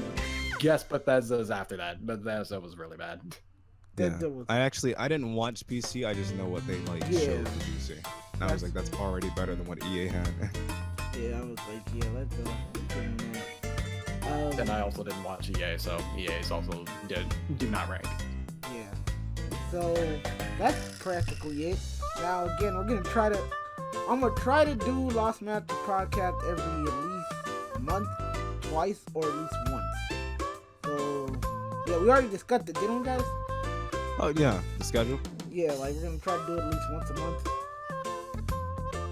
guess Bethesda's after that. Bethesda was really bad. Yeah. I didn't watch PC. I just know what they showed for PC. And I was like, that's already better than what EA had. Yeah, I was like, yeah, let's And I also didn't watch EA, so EA's also do not rank. Yeah. So that's practically it. Now again, I'm gonna try to do Lost Master podcast every at least month, twice, or at least once. So yeah, we already discussed it, didn't we, guys? Oh yeah, the schedule. Yeah, like we're gonna try to do it at least once a month.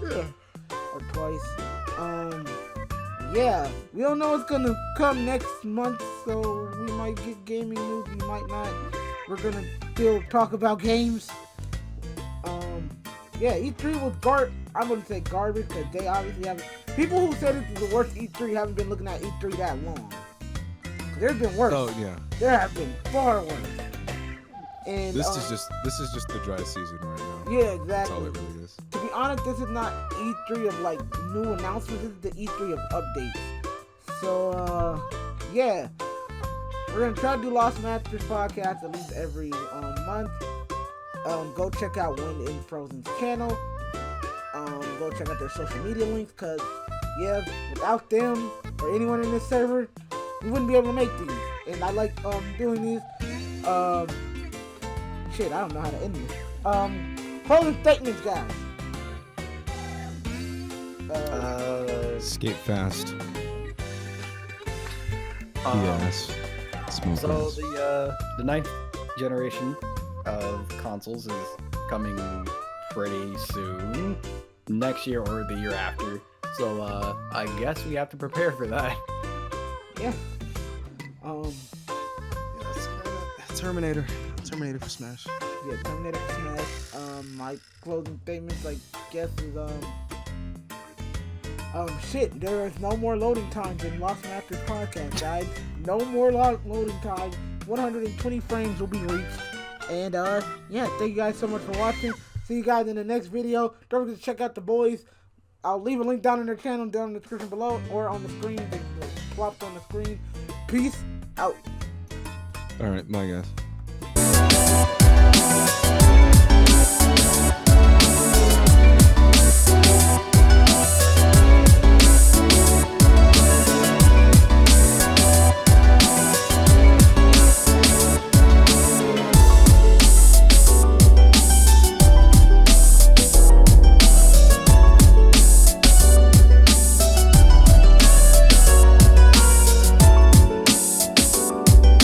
Yeah. Or twice. Yeah, we don't know what's gonna come next month, so we might get gaming news, we might not. We're gonna still talk about games. Yeah, E3 was I wouldn't say garbage because they obviously haven't. People who said this is the worst E3 haven't been looking at E3 that long. There's been worse. Oh yeah. There have been far worse. And this is just the dry season right now. Yeah, exactly. That's all it really is. To be honest, this is not E3 of like new announcements. This is the E3 of updates. So yeah, we're gonna try to do Lost Masters podcast at least every month. Go check out Wind and Frozen's channel. Go check out their social media links, cause yeah, without them or anyone in this server, we wouldn't be able to make these. And I like doing these. Shit, I don't know how to end this. Closing statements, guys. Skate fast. Yes. Smoke So glass. the 9th generation of consoles is coming pretty soon, next year or the year after. So I guess we have to prepare for that. Yeah. Yeah, it's Terminator for Smash. Yeah, Terminator Smash. My closing statements, I guess, is shit. There is no more loading times in Lost Masters podcast, guys. No more loading times. 120 frames will be reached. And yeah, thank you guys so much for watching. See you guys in the next video. Don't forget to check out the boys. I'll leave a link down in their channel down in the description below or on the screen. They plopped on the screen. Peace out. All right, bye guys.